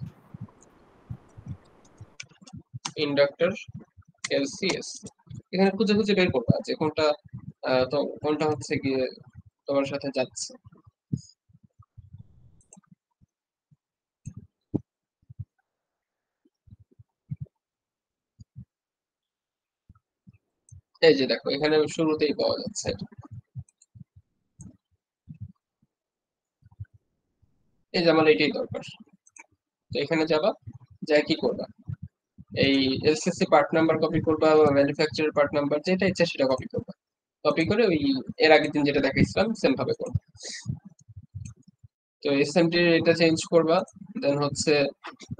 ইন্ডাক্টর এলসিএস। এখানে খুঁজে খুঁজে বের করবা যে কোনটা তো কোনটা হচ্ছে গিয়ে তোমার সাথে যাচ্ছে। এই যে দেখো এখানে শুরুতেই পাওয়া যাচ্ছে এটা। এই যে আমার এটাই দরকার। তো এখানে যাবা, যাই কি করবা, এই এলসিসি পার্ট নাম্বার কপি করবা বা ম্যানুফ্যাকচারার পার্ট নাম্বার যেটা ইচ্ছা সেটা কপি করবা। কপি করে ওই এর আগের দিন যেটা দেখাইছিলাম সেম ভাবে করবা। তো এসএমটি এটা চেঞ্জ করবা, দেন হচ্ছে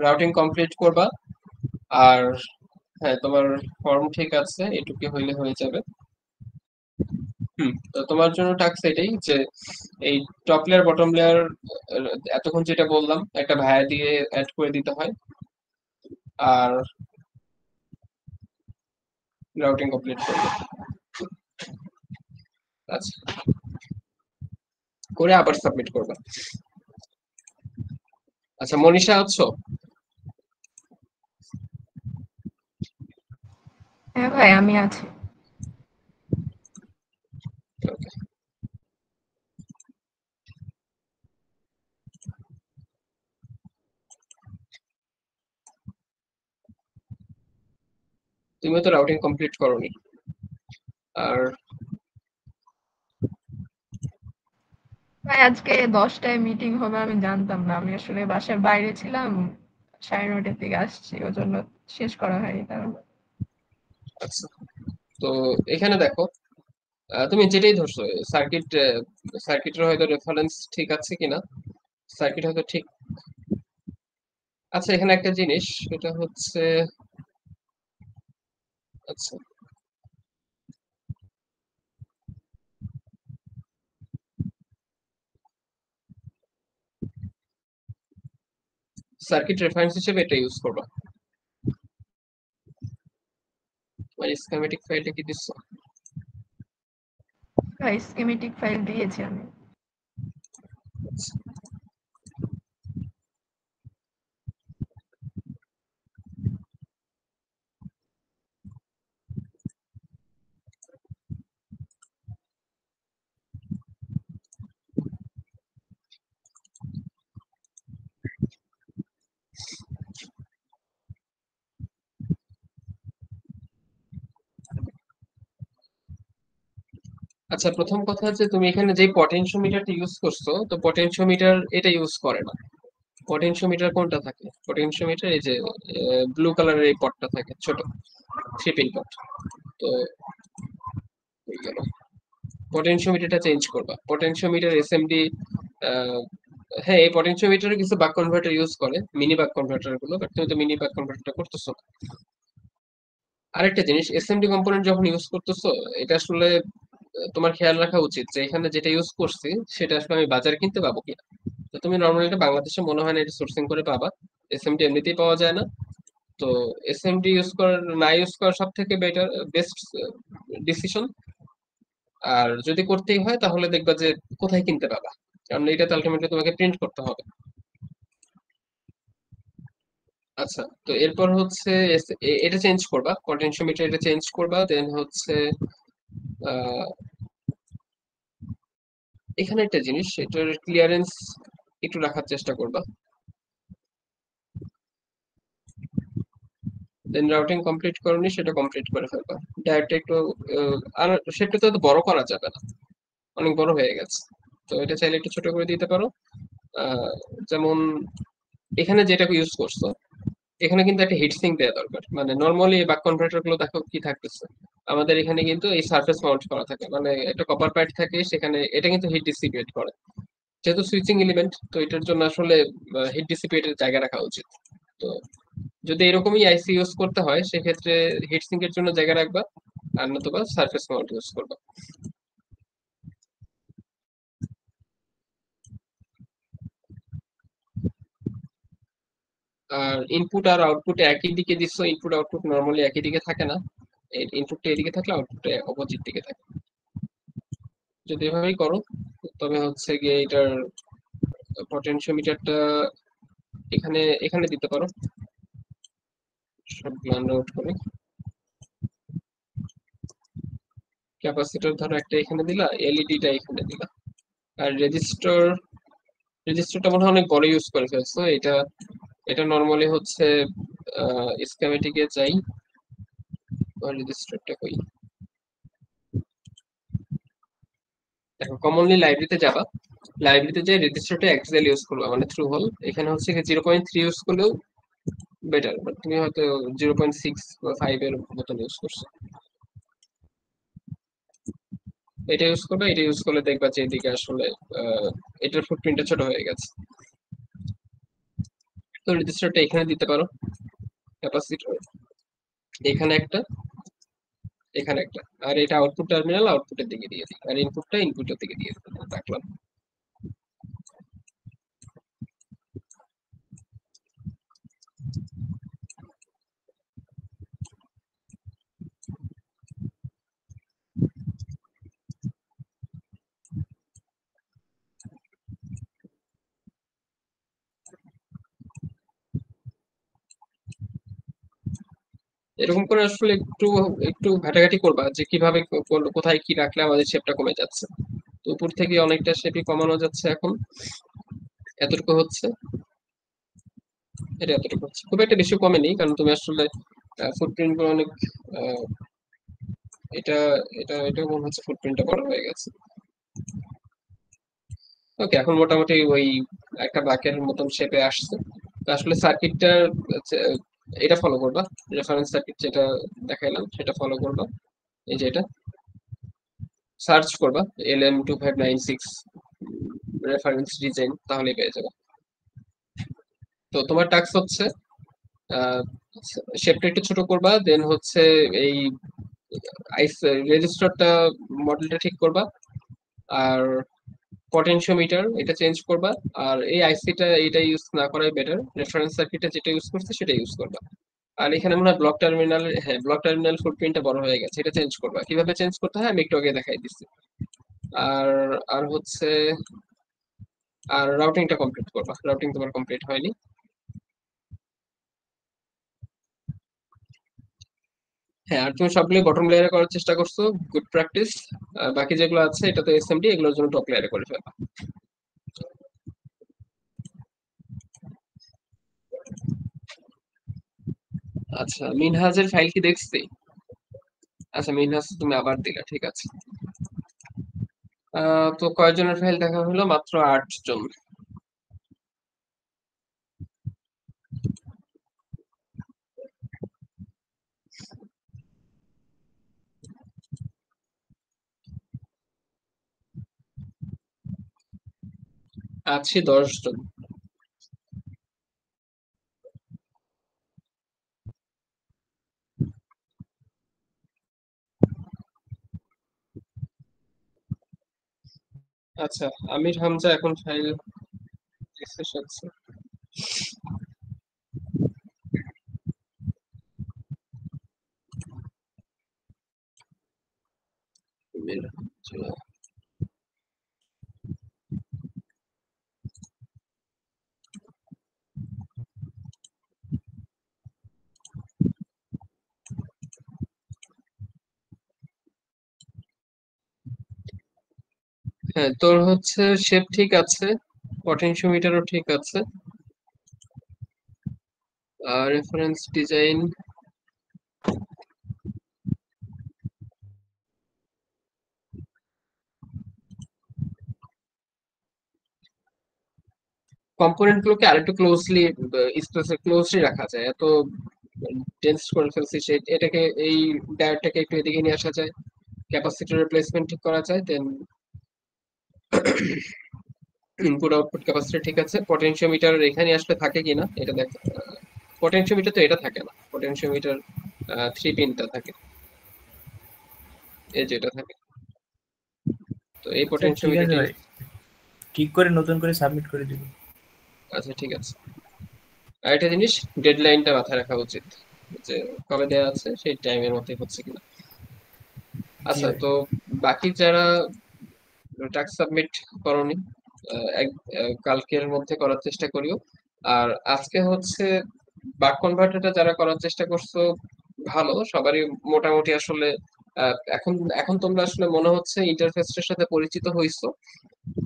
রাউটিং কমপ্লিট করবা। আর হ্যাঁ, তোমার ফর্ম ঠিক আছে, এটুকু হইলে হয়ে যাবে। তো তোমার জন্য টাস্ক এটাই যে এই টপ লেয়ার বটম লেয়ার এতক্ষণ যেটা বললাম একটা ভায়া দিয়ে অ্যাড করে দিতে হয়, আর রাউটিং কমপ্লিট করবে। আচ্ছা, করে আবার সাবমিট করবে। আচ্ছা, মনীষা আছো? হ্যাঁ ভাই আমি আছি। ওকে, তুমিও তো রাউটিং কমপ্লিট করোনি। আর ভাই আজকে 10টায় মিটিং হবে আমি জানতাম না, আমি আসলে বাসার বাইরে ছিলাম, 9:30টার দিকে আসছি, ওই জন্য শেষ করা হয়নি তার। আচ্ছা, তো এখানে দেখো তুমি যেটাই ধরছো সার্কিটের হয়তো রেফারেন্স ঠিক আছে কিনা, সার্কিট হয়তো ঠিক। আচ্ছা, এখানে একটা জিনিস, সেটা হচ্ছে আচ্ছা, সার্কিট রেফারেন্স হিসেবে এটা ইউজ করবা। স্কিমেটিক ফাইলটা কি দিচ্ছ? ভাই স্কিমেটিক ফাইল দিয়েছি আমি। আচ্ছা। আচ্ছা, প্রথম কথা হচ্ছে তুমি এখানে যে পটেনশিওমিটারটা ইউজ করছো, তো পটেনশিওমিটার এটা ইউজ করে না। পটেনশিওমিটার কোনটা থাকে? পটেনশিওমিটার এই যে ব্লু কালারের এই পটটা থাকে, ছোট 3 পিন পট। তো পটেনশিওমিটারটা চেঞ্জ করবা। পটেনশিওমিটার এসএমডি, হ্যাঁ এই পটেনশিওমিটারে কিছু বাক কনভার্টার ইউজ করে, মিনি বাক কনভার্টার গুলো, বাট তুমি তো মিনি বাক কনভার্টারটা করতেছো না। আরেকটা জিনিস, এসএমডি কম্পোনেন্ট যখন ইউজ করতেছো, এটা আসলে তোমার খেয়াল রাখা উচিত যে এখানে যেটা ইউজ করছি সেটা আসলে আমি বাজারে কিনতে পাবো কিনা। তো তুমি নর্মালি এটা বাংলাদেশে মনে হয় না এটা সোর্সিং করে পাবা, এসএমডি এমনিতেই পাওয়া যায় না। তো এসএমডি ইউজ করার না ইউজ করা সব থেকে বেটার, বেস্ট ডিসিশন। আর যদি করতেই হয় তাহলে দেখবা যে কোথায় কিনতে পাবা, কারণ এটা তো আলটিমেটলি তোমাকে প্রিন্ট করতে হবে। আচ্ছা, তো এরপর হচ্ছে এটা চেঞ্জ করবা, পটেনশিওমিটার এটা চেঞ্জ করবা, দেন হচ্ছে আহ, এখানে একটা জিনিস, এটার ক্লিয়ারেন্স একটু রাখার চেষ্টা করবা। দেন রাউটিং কমপ্লিট করনি, সেটা কমপ্লিট করে ফেলবা। ডায়েটটা একটু আর সেটা তো বড় করা যাবে না, অনেক বড় হয়ে গেছে। তো এটা চাইলে একটু ছোট করে দিতে পারো। আহ, যেমন এখানে যেটা ইউজ করছো, এখানে কিন্তু একটা হিট সিঙ্ক দেওয়া দরকার। মানে নর্মালি বাক কনভার্টার গুলো দেখো কি থাকতেছে, আমাদের এখানে কিন্তু এই সারফেস মাউন্ট করা থাকে, মানে একটা কপার প্যাড থাকে সেখানে, এটা কিন্তু হিট ডিসিপেট করে। যেহেতু সুইচিং এলিমেন্ট, তো এটার জন্য আসলে হিট ডিসিপেটের জায়গা রাখা উচিত। তো যদি এরকমই আইসি ইউজ করতে হয় সেক্ষেত্রে হিট সিঙ্কের জন্য জায়গা রাখবা, আর নতুবা সারফেস মাউন্ট ইউজ করবা। আর ইনপুট আর আউটপুট একই দিকে দিচ্ছ, ইনপুট আউটপুট নর্মালি একই দিকে থাকে না, ইনপুটটা এদিকে থাকলে আউটপুটটা অপোজিট দিকে থাকে। যদি এভাবেই করো তবে হচ্ছে গিয়ে এটার পটেনশিওমিটারটা এখানে এখানে দিতে পারো, সব ব্লান্ড আউট করে। ক্যাপাসিটর ধরো একটা এখানে দিলা, এলইডিটা এখানে দিলা। আর রেজিস্টারটা মনে হয় অনেক বড় ইউজ করে ফেলছো। এটা এটা নর্মালি হচ্ছে স্কিমেটিকে যাই, রেজিস্টারটা কই, দেখো কমনলি লাইব্রেরিতে যাবা, লাইব্রেরিতে যে রেজিস্টারটা এক্সেল ইউজ করবা, মানে থ্রু হোল। এখানে হচ্ছে 0.3 ইউজ করলেও বেটার, বাট তুমি হয়তো 0.6 বা 5 এর মতন ইউজ করছো। এটা ইউজ করবে, এটা ইউজ করলে দেখবা যে এদিকে আসলে এটার ফুটপ্রিন্টটা ছোট হয়ে গেছে। তো রেজিস্টারটা এখানে দিতে পারো, ক্যাপাসিটর এখানে একটা, এখানে একটা। আর এটা আউটপুট টার্মিনাল, আউটপুটের দিকে দিয়ে দিই, আর ইনপুটটা ইনপুটের দিকে দিয়ে রাখলাম। এরকম করে আসলে একটু একটু ঘাটাঘাটি করবা যে কিভাবে কোথায় কি রাখলে আমাদের শেপটা কমে যাচ্ছে। তো উপর থেকে অনেকটা শেপই কমানো যাচ্ছে এখন, এতটুকু হচ্ছে, এটা এতটুকু হচ্ছে, খুব একটা বেশি কমেনি, কারণ তুমি আসলে ফুটপ্রিন্ট গুলো অনেক আহ, এটা এটা এটা মনে হচ্ছে ফুটপ্রিন্টটা বড় হয়ে গেছে। ওকে, এখন মোটামুটি ওই একটা বাকের মতন শেপে আসছে। তো আসলে সার্কিটটা এটা ফলো করবা, রেফারেন্স সার্কিট যেটা দেখাইলাম সেটা ফলো করবা। এই যে এটা সার্চ করবা LM2596 রেফারেন্স ডিজাইন, তাহলে পেয়ে যাবে। তো তোমার টাস্ক হচ্ছে শেপটা একটু ছোট করবা, দেন হচ্ছে এই আইস রেজিস্টারটা মডেলটা ঠিক করবা, আর পটেনশিওমিটার এটা চেঞ্জ করবা। আর এই আইসিটা এটা ইউজ না করাই বেটার, রেফারেন্স সার্কিটটা যেটা ইউজ করছে সেটা ইউজ করবা। আর এখানে মনে হয় ব্লক টার্মিনাল, হ্যাঁ ব্লক টার্মিনাল ফুটপ্রিন্টটা বড় হয়ে গেছে, এটা চেঞ্জ করবা। কিভাবে চেঞ্জ করতে হয় আমি একটু আগে দেখাই দিচ্ছি। আর আর হচ্ছে আর রাউটিংটা কমপ্লিট করবা, রাউটিং তোমার কমপ্লিট হয়নি। হ্যাঁ, আর তুমি সবগুলো বটম লেয়ারে করার চেষ্টা করছো, গুড প্র্যাকটিস। বাকি যেগুলো আছে এটা তো এসএমডি, এগুলোর জন্য টপ লেয়ারে করে ফেলবা। আচ্ছা, মিনহাজের ফাইল কি দেখছি? আচ্ছা, মিনহাজ তুমি আবার দিলা, ঠিক আছে। তো কয়জনের ফাইল দেখা হলো? মাত্র 8 জন। আছি 10 জন। আচ্ছা, আমির হামজা এখন ফাইল রিফ্রেশ হচ্ছে। আমির হামজা। হ্যাঁ, তোর হচ্ছে শেপ ঠিক আছে, পটেনশিওমিটারও ঠিক আছে, আর রেফারেন্স ডিজাইন কম্পোনেন্ট গুলোকে আরেকটু ক্লোজলি ক্লোজলি রাখা যায়, এত ডেন্স করে ফেলছি এটাকে, এই ডায়োডটাকে একটু এদিকে নিয়ে আসা যায়, ক্যাপাসিটরের প্লেসমেন্ট ঠিক করা যায়, দেন ইনপুট আউটপুট ক্যাপাসিটর ঠিক আছে। পটেনশিওমিটার এখানে আসলে থাকে কিনা এটা দেখ। পটেনশিওমিটার তো এটা থাকে না, পটেনশিওমিটার 3 পিনটা থাকে, এই যেটা থাকে। তো এই আচ্ছা, ঠিক আছে পটেনশিওমিটারটি, ভাই, ঠিক করে নতুন করে সাবমিট করে দিব। আচ্ছা ঠিক আছে। আর একটা জিনিস, ডেডলাইনটা মাথায় রাখা উচিত, যে কবে দেওয়া আছে সেই টাইমের মধ্যে হচ্ছে কিনা। জি আচ্ছা, ভাই। তো বাকি যারা টাস্ক সাবমিট করনি, কালকের মধ্যে করার চেষ্টা করিও। আর আজকে হচ্ছে বাক কনভার্টারটা যারা করার চেষ্টা করছো ভালো, সবারই মোটামুটি আসলে এখন এখন তোমরা আসলে মনে হচ্ছে ইন্টারফেসটার সাথে পরিচিত হইছো।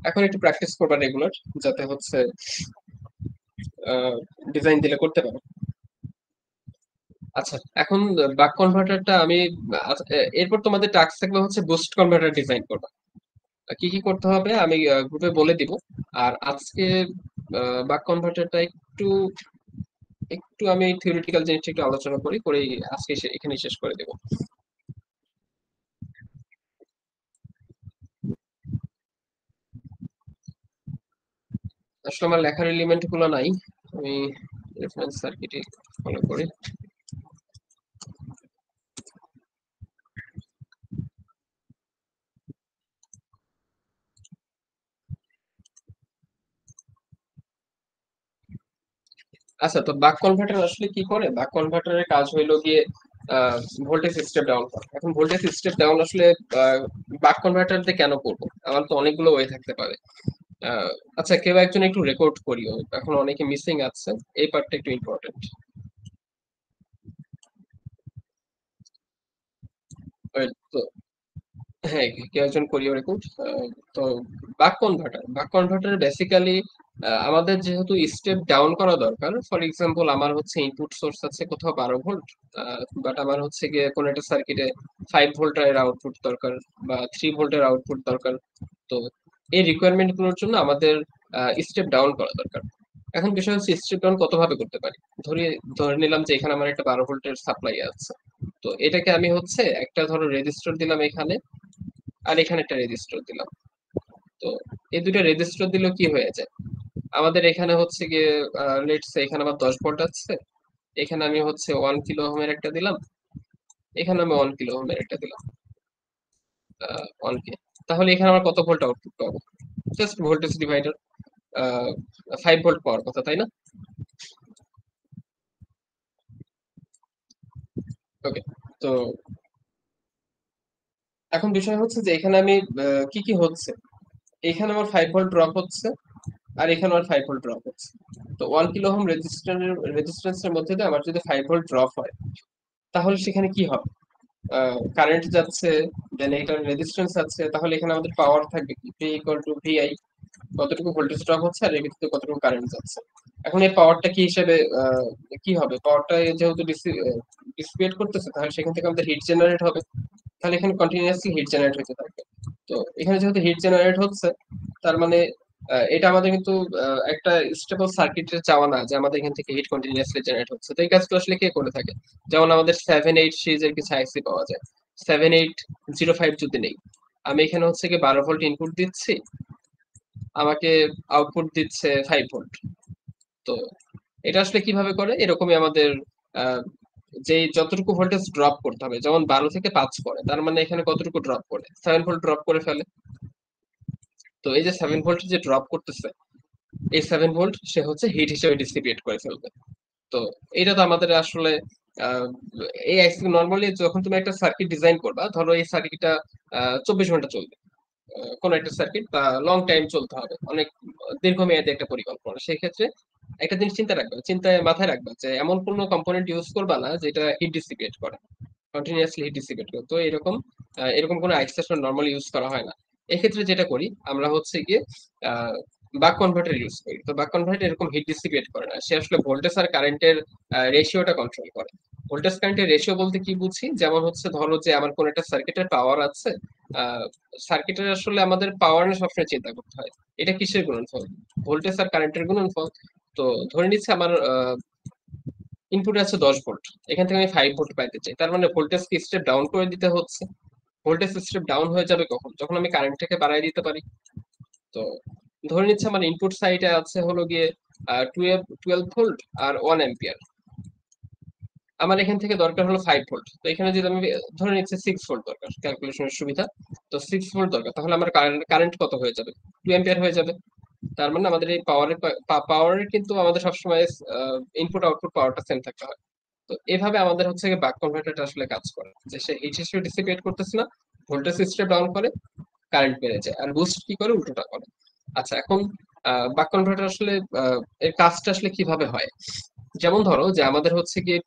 এখন একটু প্র্যাকটিস করবা রেগুলার, যাতে হচ্ছে ডিজাইন দিলে করতে পারো। আচ্ছা, এখন বাক কনভার্টারটা আমি এরপর তোমাদের টাস্ক থাকবে হচ্ছে বুস্ট কনভার্টার ডিজাইন করবা। কি কি করতে হবে আমি গ্রুপে বলে দিব। আর আজকে বাক কনভার্টারটা একটু একটু আমি থিওরিটিক্যাল জিনিসটা একটু আলোচনা করি আজকে এখানে শেষ করে দেব। আসলে আমার লেখার এলিমেন্ট গুলো নাই, আমি রেফারেন্স সার্কিটে ফলো করি। আচ্ছা, তো বাক কনভার্টার আসলে কি করে? বাক কনভার্টারের কাজ হইলো গিয়ে ভোল্টেজ স্টেপ ডাউন করা। এখন ভোল্টেজ স্টেপ ডাউন আসলে বাক কনভার্টার দিয়ে কেন করবো? আমার তো অনেকগুলো ওয়ে থাকতে পারে। আহ, আচ্ছা, কেউ একজন একটু রেকর্ড করিও, এখন অনেকে মিসিং আছে, এই পার্টটা একটু ইম্পর্টেন্ট। তো হ্যাঁ, কেউ একজন করিও রেকর্ড। তো বাক কনভার্টার বেসিক্যালি আমাদের যেহেতু স্টেপ ডাউন করা দরকার, ফর এক্সাম্পল আমার হচ্ছে ইনপুট সোর্স আছে কোথাও 12 ভোল্ট, বাট আমার হচ্ছে গিয়ে কোনো একটা সার্কিটে 5 ভোল্টের আউটপুট দরকার বা 3 ভোল্টের আউটপুট দরকার। তো এই রিকোয়ারমেন্ট গুলোর জন্য আমাদের স্টেপ ডাউন করা দরকার। এখন বিষয় হচ্ছে স্টেপ ডাউন কত ভাবে করতে পারি। ধরে ধরে নিলাম যে এখানে আমার একটা 12 ভোল্টের সাপ্লাই আছে, তো এটাকে আমি হচ্ছে একটা ধরো রেজিস্টর দিলাম এখানে, আর এখানে একটা রেজিস্টর দিলাম। তো এই দুটো রেজিস্টর দিলেও কি হয়ে যায়, আমাদের এখানে হচ্ছে গিয়ে লেটস এখানে আমার 10 ভোল্ট আছে, এখানে আমি হচ্ছে 1 কিলো ওহমের একটা দিলাম, এখানে আমি 1 কিলো ওহমের একটা দিলাম, 1K। তাহলে এখানে আমার কত ভোল্ট আউটপুট পাবো? জাস্ট ভোল্টেজ ডিভাইডার 5 ভোল্ট পাওয়ার কথা, তাই না? ওকে, তো এখন বিষয় হচ্ছে যে এখানে আমি কি কি হচ্ছে, এখানে আমার 5 ভোল্ট ড্রপ হচ্ছে আর এখানে আমার 5 ভোল্ট ড্রপ হচ্ছে। তো 1 কিলো ওহম রেজিস্ট্যান্সের মধ্যে দিয়ে আমার যদি 5 ভোল্ট ড্রপ হয় তাহলে সেখানে কি হবে? কারেন্ট যাচ্ছে, দেন এটার রেজিস্ট্যান্স আছে, তাহলে এখানে আমাদের পাওয়ার থাকবে কি, পি ইকুয়াল টু ভিআই, কতটুকু ভোল্টেজ ড্রপ হচ্ছে আর এর ভিতরে কতটুকু কারেন্ট যাচ্ছে। এখন এই পাওয়ারটা কি হিসেবে কি হবে, পাওয়ারটা যেহেতু ডিসিপেট করতেছে তাহলে সেখান থেকে আমাদের হিট জেনারেট হবে, তাহলে এখানে কন্টিনিউয়াসলি হিট জেনারেট হতে থাকবে। তো এখানে যেহেতু হিট জেনারেট হচ্ছে তার মানে এটা আমাদের কিন্তু একটা স্টেবল সার্কিটের চাওয়া না যে আমাদের এখান থেকে হিট কন্টিনিউয়াসলি জেনারেট হচ্ছে। তো এই কাজগুলো আসলে কে করে থাকে? যেমন আমাদের 7-8 সিরিজের কিছু আইসি পাওয়া যায়, 7805 যদি নেই, আমি এখানে হচ্ছে কি 12 ভোল্ট ইনপুট দিচ্ছি, আমাকে আউটপুট দিচ্ছে 5 ভোল্ট। তো এটা আসলে কিভাবে করে, এরকমই আমাদের যে যতটুকু ভোল্টেজ ড্রপ করতে হবে, যেমন 12 থেকে 5 করে, তার মানে এখানে কতটুকু ড্রপ করে, 7 ভোল্ট ড্রপ করে ফেলে। তো এই যে 7 ভোল্ট যে ড্রপ করতেছে, এই 7 ভোল্ট সে হচ্ছে হিট হিসেবে ডিসিপেট করে ফেলবে। তো এটা তো আমাদের আসলে আহ, এই আইসি নর্মালি যখন তুমি একটা সার্কিট ডিজাইন করবা, ধরো এই সার্কিটটা 24 ঘন্টা চলবে, কোন একটা সার্কিট বা লং টাইম চলতে হবে, অনেক দীর্ঘমেয়াদী একটা পরিকল্পনা, সেই ক্ষেত্রে একটা জিনিস চিন্তায় মাথায় রাখবে যে এমন কোনো কম্পোনেন্ট ইউজ করবা না যেটা হিট ডিসিপেট করে, কন্টিনিউয়াসলি হিট ডিসিপেট করে। তো এরকম কোনো আইসি আসলে নর্মালি ইউজ করা হয় না। এক্ষেত্রে যেটা করি আমরা হচ্ছে গিয়ে বাক কনভার্টার ইউজ করি। তো বাক কনভার্টার এরকম হিট ডিসিপেট করে না, সে আসলে ভোল্টেজ আর কারেন্টের রেশিওটা কন্ট্রোল করে। ভোল্টেজ কারেন্টের রেশিও বলতে কি বুঝি, যেমন হচ্ছে ধরো যে আমার কোন একটা সার্কিটের পাওয়ার আছে, সার্কিটের আসলে আমাদের পাওয়ার নিয়ে সবসময় চিন্তা করতে হয়, এটা কিসের গুণনফল, ভোল্টেজ আর কারেন্টের গুণনফল। তো ধরে নিচ্ছে আমার ইনপুট আছে 10 ভোল্ট, এখান থেকে আমি 5 ভোল্ট পাইতে চাই, তার মানে ভোল্টেজকে স্টেপ ডাউন করে দিতে হচ্ছে। ভোল্টেজ স্টেপ ডাউন হয়ে যাবে কখন, যখন আমি কারেন্টটাকে বাড়াই দিতে পারি। তো ধরে নিচ্ছে আমার ইনপুট সাইডে আছে হলো গিয়ে 12 ভোল্ট আর 1 অ্যাম্পিয়ার, আমার এখান থেকে দরকার হলো 5 ভোল্ট। তো এখানে যদি আমি ধরে নিচ্ছে 6 ভোল্ট দরকার ক্যালকুলেশনের সুবিধা, তো 6 ভোল্ট দরকার, তাহলে আমার কারেন্ট কত হয়ে যাবে, 2 অ্যাম্পিয়ার হয়ে যাবে। তার মানে আমাদের এই পাওয়ারের কিন্তু আমাদের সবসময় ইনপুট আউটপুট পাওয়ারটা সেম থাকতে হয়। তো এভাবে আমাদের হচ্ছে বাক কনভার্টারটা আসলে কাজ করে, যে সে হিট হিসেবে ডিসিপেট করতেছে না, ভোল্টেজ স্টেপ ডাউন করে, কারেন্ট বেড়ে যায়, আর বুস্ট কি করে, উল্টোটা করে। আচ্ছা, এখন বাক কনভার্টার আসলে এর কাজটা আসলে কিভাবে হয়, যেমন ধরো যে আমাদের হচ্ছে গিয়ে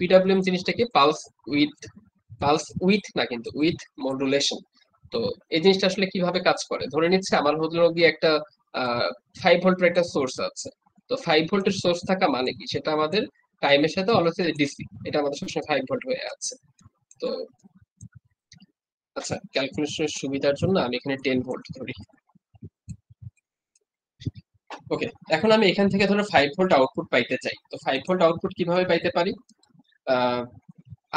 পিডব্লিউএম জিনিসটা কি, পালস উইথ না, কিন্তু উইথ মডুলেশন। তো এই জিনিসটা আসলে কিভাবে কাজ করে, ধরে নিচ্ছে আমার হলো গিয়ে একটা 5 ভোল্টের একটা সোর্স আছে। তো 5 ভোল্টের সোর্স থাকা মানে কি, সেটা আমাদের টাইমের সাথে অলওয়েজ ডিসি, এটা আমাদের সবসময় 5 ভোল্ট হয়ে আছে। তো আচ্ছা, ক্যালকুলেশনের সুবিধার জন্য আমি এখানে 10 ভোল্ট ধরি। ওকে, এখন আমি এখান থেকে ধরো 5 ভোল্ট আউটপুট পাইতে চাই। তো 5 ভোল্ট আউটপুট কিভাবে পাইতে পারি,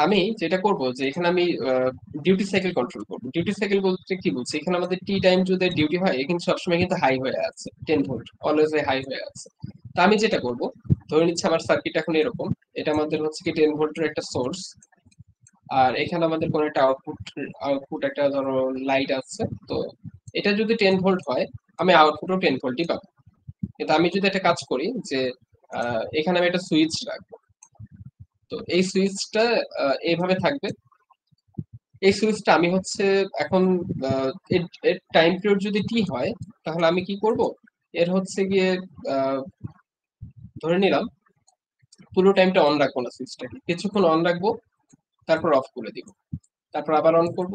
আমি যেটা করব যে এখানে আমি ডিউটি সাইকেল কন্ট্রোল করব। ডিউটি সাইকেল বলতে কি বলছি, এখানে আমাদের টি টাইম যদি ডিউটি হয়, এখানে সবসময় কিন্তু হাই হয়ে আছে, 10 ভোল্ট অলওয়েজ হাই হয়ে আছে। তো আমি যেটা করব, ধরে নিচ্ছি আমার সার্কিট এখন এরকম, এটা আমাদের হচ্ছে কি 10 ভোল্টের একটা সোর্স, আর এখানে আমাদের কোন একটা আউটপুট একটা ধরো লাইট আছে। তো এটা যদি 10 ভোল্ট হয়, আমি আউটপুটও 10 ভোল্টই পাবো। কিন্তু আমি যদি একটা কাজ করি যে এখানে আমি একটা সুইচ রাখবো, তো এই সুইচটা এইভাবে থাকবে। এই সুইচটা আমি হচ্ছে এখন এর টাইম পিরিয়ড যদি টি হয়, তাহলে আমি কি করব, এর হচ্ছে গিয়ে আহ, ধরে নিলাম পুরো টাইমটা অন রাখবো না, সুইচটাকে কিছুক্ষণ অন রাখবো, তারপর অফ করে দিব, তারপর আবার অন করব,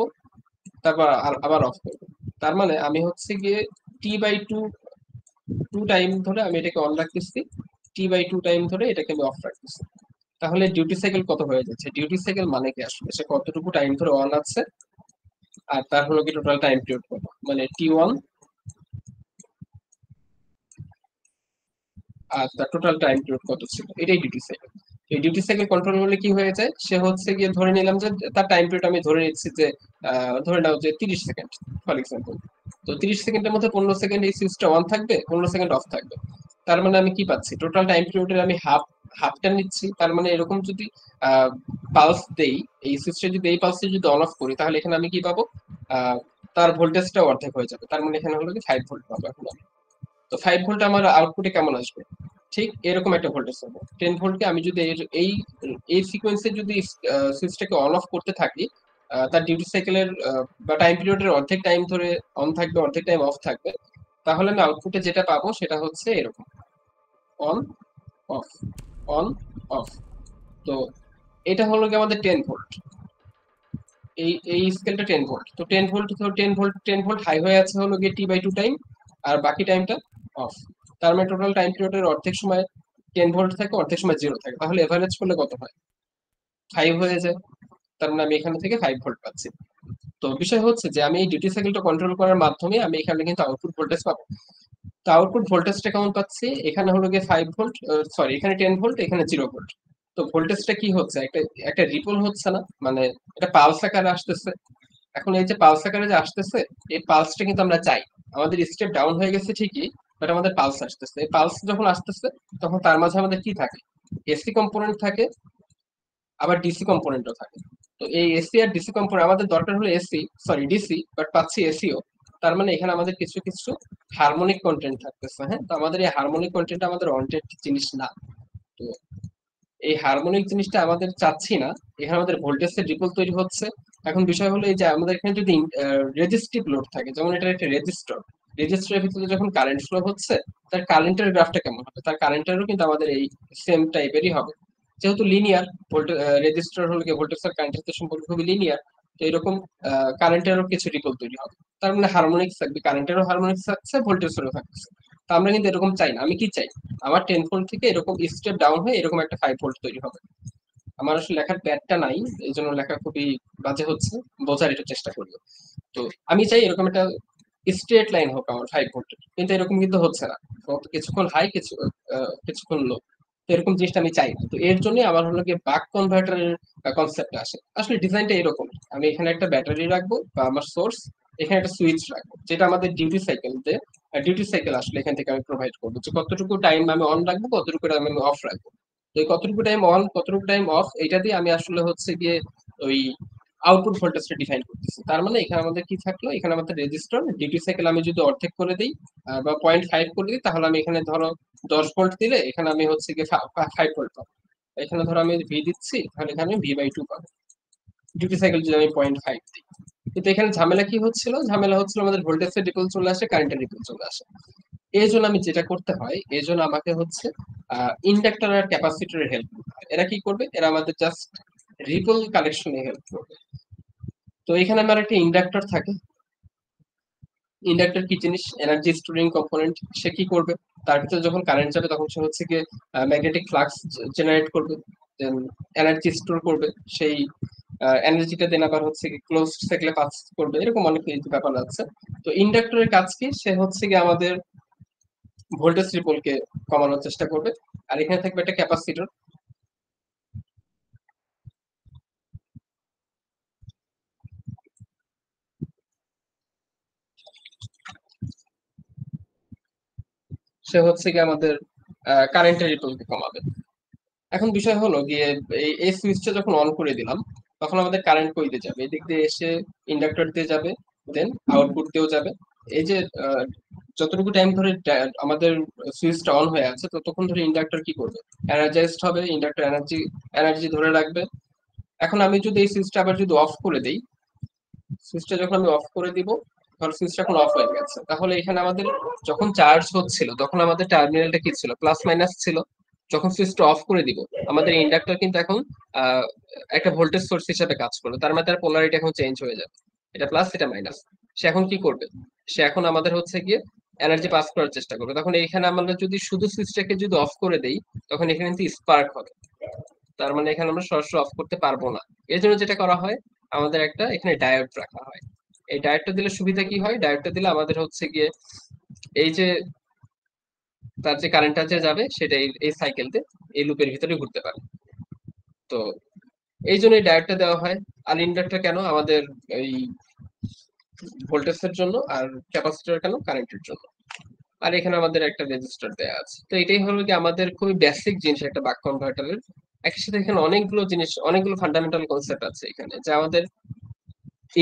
তারপর আবার অফ করব। তার মানে আমি হচ্ছে গিয়ে T/2 টাইম ধরে আমি এটাকে অন রাখতেছি, T/2 টাইম ধরে এটাকে আমি অফ রাখতেছি। তাহলে ডিউটি সাইকেল কত হয়ে যাচ্ছে, ডিউটি সাইকেল মানে কি আসলে সে কতটুকু টাইম ধরে অন আছে, আর তার হলো কি টোটাল টাইম পিরিয়ড কত, মানে T1 আর তার টোটাল টাইম পিরিয়ড কত ছিল, এটাই ডিউটি সাইকেল। এই ডিউটি সাইকেল কন্ট্রোল করলে কি হয়ে যায়, সে হচ্ছে গিয়ে ধরে নিলাম যে তার টাইম পিরিয়ড আমি ধরে নিচ্ছি যে ধরে নাও যে 30 সেকেন্ড ফর এক্সাম্পল। তো 30 সেকেন্ডের মধ্যে 15 সেকেন্ড এই সুইচটা অন থাকবে, 15 সেকেন্ড অফ থাকবে। তার মানে আমি কি পাচ্ছি, টোটাল টাইম পিরিয়ডের আমি হাফটা নিচ্ছি। তার মানে এরকম যদি পালস দেই, এই সুইচটা যদি এই পালসে যদি অন অফ করি, তাহলে এখানে আমি কি পাবো, তার ভোল্টেজটা অর্ধেক হয়ে যাবে। তার মানে এখানে হলো কি 5 ভোল্ট পাবো এখন আমি। তো 5 ভোল্ট আমার আউটপুটে কেমন আসবে, ঠিক এরকম একটা ভোল্টেজ পাবো। 10 ভোল্টকে আমি যদি এই এই সিকোয়েন্সে যদি সুইচটাকে অন অফ করতে থাকি, তার ডিউটি সাইকেলের বা টাইম পিরিয়ডের অর্ধেক টাইম ধরে অন থাকবে, অর্ধেক টাইম অফ থাকবে, তাহলে আমি আউটপুটে যেটা পাবো সেটা হচ্ছে এরকম অন অফ অন অফ। তো এটা হলো কি আমাদের 10 ভোল্ট, এই স্কেলটা 10 ভোল্ট। তো 10 ভোল্ট, তো 10 ভোল্ট হাই হয়ে আছে হলো গিয়ে T/2 টাইম, আর বাকি টাইমটা অফ। তার মানে টোটাল টাইম পিরিয়ডের অর্ধেক সময় 10 ভোল্ট থাকে, অর্ধেক সময় 0 থাকে। তাহলে এভারেজ করলে কত হয়? 5 হয়ে যায়। তার মানে আমি এখান থেকে 5 ভোল্ট পাচ্ছি। তো বিষয় হচ্ছে যে আমি এই ডিউটি সাইকেলটা কন্ট্রোল করার মাধ্যমে আমি এখানে কিন্তু আউটপুট ভোল্টেজ পাবো। তো আউটপুট ভোল্টেজটা কেমন পাচ্ছি? এখানে হলো গিয়ে 5 ভোল্ট, সরি এখানে 10 ভোল্ট, এখানে 0 ভোল্ট। তো ভোল্টেজটা কি হচ্ছে? একটা একটা রিপল হচ্ছে না, মানে এটা পালস আকারে আসতেছে। এখন এই যে পালস আকারে যে আসতেছে, এই পালসটা কিন্তু আমরা চাই। আমাদের স্টেপ ডাউন হয়ে গেছে ঠিকই, বাট আমাদের পালস আসতেছে। এই পালস যখন আসতেছে তখন তার মাঝে আমাদের কি থাকে? এসি কম্পোনেন্ট থাকে, আবার ডিসি কম্পোনেন্টও থাকে। তো এই এসি আর ডিসি কম্পোনেন্ট আমাদের দরকার হলো ডিসি, বাট পাচ্ছি এসিও। তার মানে এখানে আমাদের কিছু কিছু হারমোনিক কন্টেন্ট থাকতেছে। হ্যাঁ, তো আমাদের এই হারমোনিক কন্টেন্ট আমাদের ওয়ান্টেড জিনিস না। তো এই হারমোনিক জিনিসটা আমাদের চাচ্ছি না। এখানে আমাদের ভোল্টেজের রিপল তৈরি হচ্ছে। এখন বিষয় হলো এই যে আমাদের এখানে যদি রেজিস্টিভ লোড থাকে, যেমন এটা একটা রেজিস্টরের ভিতরে যখন কারেন্ট ফ্লো হচ্ছে, তার কারেন্টের গ্রাফটা কেমন হবে? তার কারেন্টেরও কিন্তু আমাদের এই সেম টাইপেরই হবে। যেহেতু লিনিয়ার ভোল্টেজ, রেজিস্টর হলো কি ভোল্টেজ আর কারেন্টের সাথে সম্পর্ক খুবই লিনিয়ার। তো এরকম কারেন্টেরও কিছু রিপল তৈরি হবে। তার মানে হারমোনিক্স থাকবে, কারেন্টেরও হারমোনিক্স থাকছে, ভোল্টেজেরও থাকছে। তো আমরা কিন্তু এরকম চাই না। আমি কি চাই? আমার 10 ভোল্ট থেকে এরকম স্টেপ ডাউন হয়ে এরকম একটা 5 ভোল্ট তৈরি হবে। আমার আসলে লেখার প্যাডটা নাই, এই জন্য লেখা খুবই বাজে হচ্ছে, বোঝার একটু চেষ্টা করবো। তো আমি চাই এরকম একটা স্ট্রেট লাইন হোক আমার 5 ভোল্টের, কিন্তু এরকম কিন্তু হচ্ছে না। কিছুক্ষণ হাই, কিছুক্ষণ লো। তো এরকম জিনিসটা আমি চাই না। তো এর জন্য আমার হলো গিয়ে বাক কনভার্টারের কনসেপ্ট আসে। আসলে ডিজাইনটা এরকম, আমি এখানে একটা ব্যাটারি রাখবো বা আমার সোর্স, এখানে একটা সুইচ রাখবো, যেটা আমাদের ডিউটি সাইকেল আসলে এখান থেকে আমি প্রোভাইড করবো, যে কতটুকু টাইম আমি অন রাখবো, কতটুকু টাইম আমি অফ রাখবো। তো এই কতটুকু টাইম অন, কতটুকু টাইম অফ, এটা দিয়ে আমি আসলে হচ্ছে গিয়ে ওই আউটপুট ভোল্টেজটা ডিফাইন করতেছি। তার মানে এখানে আমাদের কি থাকলো? এখানে আমাদের রেজিস্টর ডিউটি সাইকেল আমি যদি অর্ধেক করে দিই বা 0.5 করে দিই, তাহলে আমি এখানে ধরো 10 ভোল্ট দিলে এখানে আমি হচ্ছে গিয়ে 5 ভোল্ট পাবো। এখানে ধরো আমি ভি দিচ্ছি, তাহলে এখানে আমি V/2 পাবো। ডিউটি সাইকেল যদি আমি 0.5 দিই। কিন্তু এখানে ঝামেলা কি হচ্ছিল? ঝামেলা হচ্ছিল আমাদের ভোল্টেজের রিপল চলে আসে, কারেন্টের রিপল চলে আসে। এই জন্য আমি যেটা করতে হয়, এই জন্য আমাকে হচ্ছে ইন্ডাক্টর আর ক্যাপাসিটরের হেল্প করতে হয়। এরা কি করবে? এরা আমাদের জাস্ট রিপল কালেকশনে হেল্প করবে। তো এখানে আমার একটা ইন্ডাক্টর থাকে। ইন্ডাক্টর কি জিনিস? Energy storing component. সে কি করবে? তার ভিতরে যখন কারেন্ট যাবে তখন সে হচ্ছে গিয়ে ম্যাগনেটিক ফ্লাক্স জেনারেট করবে, দেন এনার্জি স্টোর করবে। সেই এনার্জিটা দেন আবার হচ্ছে কি ক্লোজড সাইকেলে পাস করবে। এরকম অনেক কিছু ব্যাপার আছে। তো ইন্ডাক্টরের কাজ কি? সে হচ্ছে গিয়ে আমাদের ভোল্টেজ রিপলকে কমানোর চেষ্টা করবে। আর এখানে থাকবে একটা ক্যাপাসিটর। সে হচ্ছে গিয়ে আমাদের কারেন্টের রিপলকে কমাবে। এখন বিষয় হলো গিয়ে এই সুইচটা যখন অন করে দিলাম, তখন আমাদের কারেন্ট কই দিয়ে যাবে? এদিক দিয়ে এসে ইন্ডাক্টর দিয়ে যাবে, দেন আউটপুট দিয়েও যাবে। এই যে যতটুকু টাইম ধরে আমাদের সুইচটা অন হয়ে আছে, ততক্ষণ ধরে ইন্ডাক্টর কি করবে? এনার্জাইজড হবে, ইন্ডাক্টর এনার্জি ধরে রাখবে। এখন আমি যদি এই সুইচটা আবার যদি অফ করে দিই, সুইচটা যখন আমি অফ করে দিব, ধর সুইচটা এখন অফ হয়ে গেছে, তাহলে এখানে আমাদের যখন চার্জ হচ্ছিল তখন আমাদের টার্মিনালটা কি ছিল? প্লাস মাইনাস ছিল। যখন সুইচটা অফ করে দিব, আমাদের ইন্ডাক্টর কিন্তু এখন একটা ভোল্টেজ সোর্স হিসেবে কাজ করবে। তার মানে তার পোলারিটি এখন চেঞ্জ হয়ে যাবে, এটা প্লাস এটা মাইনাস। সে এখন কি করবে? সে এখন আমাদের হচ্ছে গিয়ে এনার্জি পাস করার চেষ্টা করবে। তখন এইখানে আমরা যদি শুধু সুইচটাকে যদি অফ করে দেই, তখন এখানে কিন্তু স্পার্ক হবে। তার মানে এখানে আমরা সরাসরি অফ করতে পারবো না। এর জন্য যেটা করা হয়, আমাদের একটা এখানে ডায়োড রাখা হয়। এই ডায়োডটা দিলে সুবিধা কি হয়? ডায়োডটা দিলে আমাদের হচ্ছে গিয়ে এই যে তার যে কারেন্টটা যে যাবে সেটা এই সাইকেলতে এই লুপের ভিতরে ঘুরতে পারে। তো এই জন্য এই ডায়োডটা দেওয়া হয়। আর ইন্ডাক্টর কেন? আমাদের এই ভোল্টেজের জন্য, আর ক্যাপাসিটর কেন? কারেন্টের জন্য। আর এখানে আমাদের একটা রেজিস্টার দেওয়া আছে। তো এটাই হলো কি আমাদের খুবই বেসিক জিনিস একটা বাক কনভার্টারের। একই সাথে এখানে অনেকগুলো জিনিস, অনেকগুলো ফান্ডামেন্টাল কনসেপ্ট আছে এখানে, যে আমাদের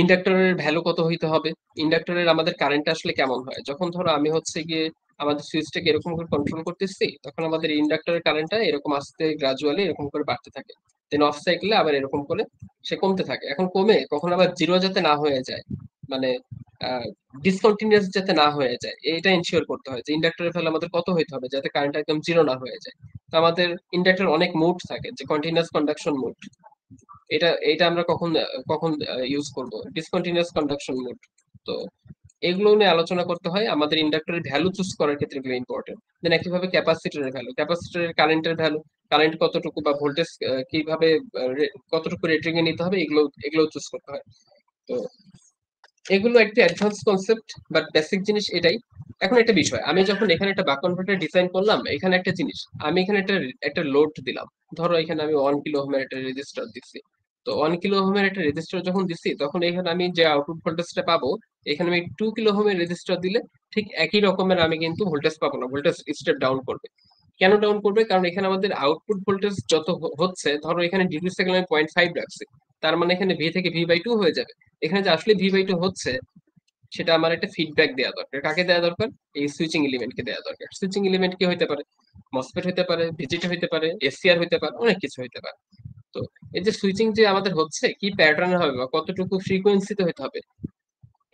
ইন্ডাক্টরের ভ্যালু কত হইতে হবে, ইন্ডাক্টরের আমাদের কারেন্ট আসলে কেমন হয়। যখন ধরো আমি হচ্ছে গিয়ে আমাদের সুইচটাকে এরকম করে কন্ট্রোল করতেছি, তখন আমাদের ইন্ডাক্টরের কারেন্টটা এরকম আস্তে গ্রাজুয়ালি এরকম করে বাড়তে থাকে। দেন অফ সাইকেলে আবার এরকম করে সে কমতে থাকে। এখন কমে কখন আবার জিরো যাতে না হয়ে যায়, মানে ডিসকন্টিনিউয়াস যাতে না হয়ে যায়, এটা এনশিওর করতে হয় যে ইন্ডাক্টরের ভ্যালু আমাদের কত হইতে হবে যাতে কারেন্ট একদম জিরো না হয়ে যায়। তো আমাদের ইন্ডাক্টর অনেক মোড থাকে, যে কন্টিনিউয়াস কন্ডাকশন মোড, এটা এটা আমরা কখন কখন ইউজ করব, ডিসকন্টিনিউয়াস কন্ডাকশন মোড। তো এগুলো নিয়ে আলোচনা করতে হয়। আমাদের ইন্ডাক্টরের ভ্যালু চুজ করার ক্ষেত্রে এগুলো ইম্পর্টেন্ট। দেন একইভাবে ক্যাপাসিটরের ভ্যালু, ক্যাপাসিটরের কারেন্টের ভ্যালু, কারেন্ট কতটুকু বা ভোল্টেজ কিভাবে কতটুকু রেটিং এ নিতে হবে, এগুলো এগুলো চুজ করতে হয়। তো এগুলো একটা অ্যাডভান্স কনসেপ্ট, বাট বেসিক জিনিস এটাই। এখন একটা বিষয়, আমি যখন এখানে একটা বাক কনভার্টার ডিজাইন করলাম, এখানে একটা জিনিস, আমি এখানে একটা লোড দিলাম। ধরো এখানে আমি 1 কিলো ওহমের একটা রেজিস্টার দিচ্ছি। তো 1 কিলো ওহমের একটা রেজিস্টার যখন দিচ্ছি, তখন এখানে আমি যে আউটপুট ভোল্টেজটা পাবো, এখানে আমি 2 কিলো ওহমের রেজিস্টার দিলে ঠিক একই রকমের আমি কিন্তু ভোল্টেজ পাবো না, ভোল্টেজ স্টেপ ডাউন করবে। কেন ডাউন করবে? কারণ এখানে আমাদের আউটপুট ভোল্টেজ যত হচ্ছে, ধরো এখানে ডিউটি সাইকেল আমি 0.5 রাখছি, তার মানে এখানে ভি থেকে ভি/2 হয়ে যাবে। এখানে যে আসলে ভি/2 হচ্ছে, সেটা আমার একটা ফিডব্যাক দেওয়া দরকার। কাকে দেওয়া দরকার? এই সুইচিং এলিমেন্টকে দেওয়া দরকার। সুইচিং এলিমেন্ট কি হইতে পারে? মসফেট হইতে পারে, ভিজিটি হইতে পারে, এসসিআর হইতে পারে, অনেক কিছু হইতে পারে। তো এই যে সুইচিং যে আমাদের হচ্ছে, কি প্যাটার্নে হবে বা কতটুকু ফ্রিকোয়েন্সিতে হইতে হবে,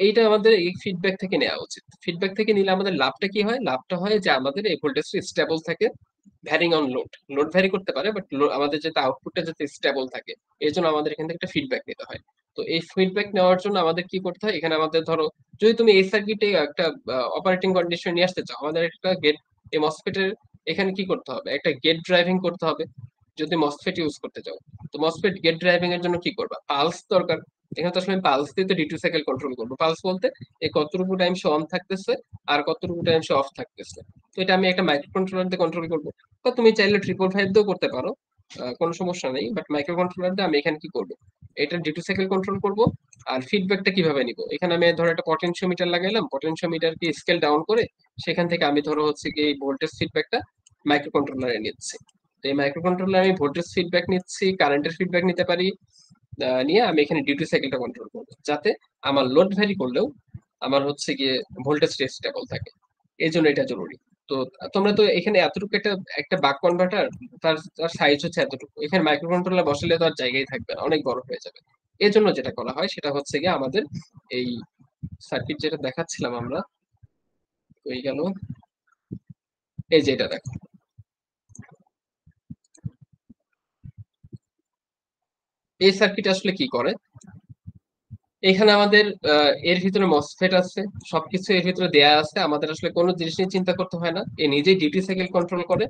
এইটা আমাদের এই ফিডব্যাক থেকে নেওয়া উচিত। ফিডব্যাক থেকে নিলে আমাদের লাভটা কি হয়? লাভটা হয় যে আমাদের এই ভোল্টেজটা স্টেবল থাকে, varying on load. Load vary করতে পারে, বাট আমাদের যাতে আউটপুটটা যাতে স্টেবল থাকে, এর জন্য আমাদের এখান থেকে একটা ফিডব্যাক নিতে হয়। তো এই ফিডব্যাক নেওয়ার জন্য আমাদের কি করতে হয়? এখানে আমাদের ধরো, যদি তুমি এই সার্কিটে একটা অপারেটিং কন্ডিশন নিয়ে আসতে চাও, আমাদের একটা গেট, এই মসফেটের এখানে কি করতে হবে? একটা গেট ড্রাইভিং করতে হবে। যদি মসফেট ইউজ করতে চাও, তো মসফেট গেট ড্রাইভিং এর জন্য কি করবা? পালস দরকার। এখানে তো আসলে আমি পালস দিয়ে তো ডিউটি সাইকেল কন্ট্রোল করবো। পালস বলতে এই কতটুকু টাইম সে অন থাকতেছে আর কতটুকু টাইম সে অফ থাকতেছে। তো এটা আমি একটা মাইক্রো কন্ট্রোলার দিয়ে কন্ট্রোল করবো। তো তুমি চাইলে 555 দিয়েও করতে পারো, কোনো সমস্যা নেই। বাট মাইক্রো কন্ট্রোলার দিয়ে আমি এখানে কি করবো? এটা ডিউটি সাইকেল কন্ট্রোল করবো। আর ফিডব্যাকটা কিভাবে নিব? এখানে আমি ধরো একটা পটেনশিওমিটার লাগাইলাম, পটেনশিওমিটারকে স্কেল ডাউন করে সেখান থেকে আমি ধরো হচ্ছে কি এই ভোল্টেজ ফিডব্যাকটা মাইক্রো কন্ট্রোলারে নিচ্ছি। তো এই মাইক্রো কন্ট্রোলারে আমি ভোল্টেজ ফিডব্যাক নিচ্ছি, কারেন্টের ফিডব্যাক নিতে পারি, নিয়ে আমি এখানে ডিউটি সাইকেলটা কন্ট্রোল করবো, যাতে আমার লোড ভ্যারি করলেও আমার হচ্ছে গিয়ে ভোল্টেজটা স্টেবল থাকে। এই জন্য এটা জরুরি। তো তোমরা তো এখানে এতটুকু একটা একটা বাক কনভার্টার, তার তার সাইজ হচ্ছে এতটুকু, এখানে মাইক্রো কন্ট্রোলার বসালে তো আর জায়গায় থাকবে না, অনেক বড় হয়ে যাবে। এর জন্য যেটা করা হয় সেটা হচ্ছে গিয়ে আমাদের এই সার্কিট যেটা দেখাচ্ছিলাম আমরা, ওই গেল, এই যে এটা দেখো, এই সার্কিট আসলে কি করে? এখানে আমাদের এর ভিতরে মসফেট আছে, সবকিছু এর ভিতরে দেয়া আছে, আমাদের আসলে কোনো জিনিস নিয়ে চিন্তা করতে হয় না। এ নিজেই ডিউটি সাইকেল কন্ট্রোল করে।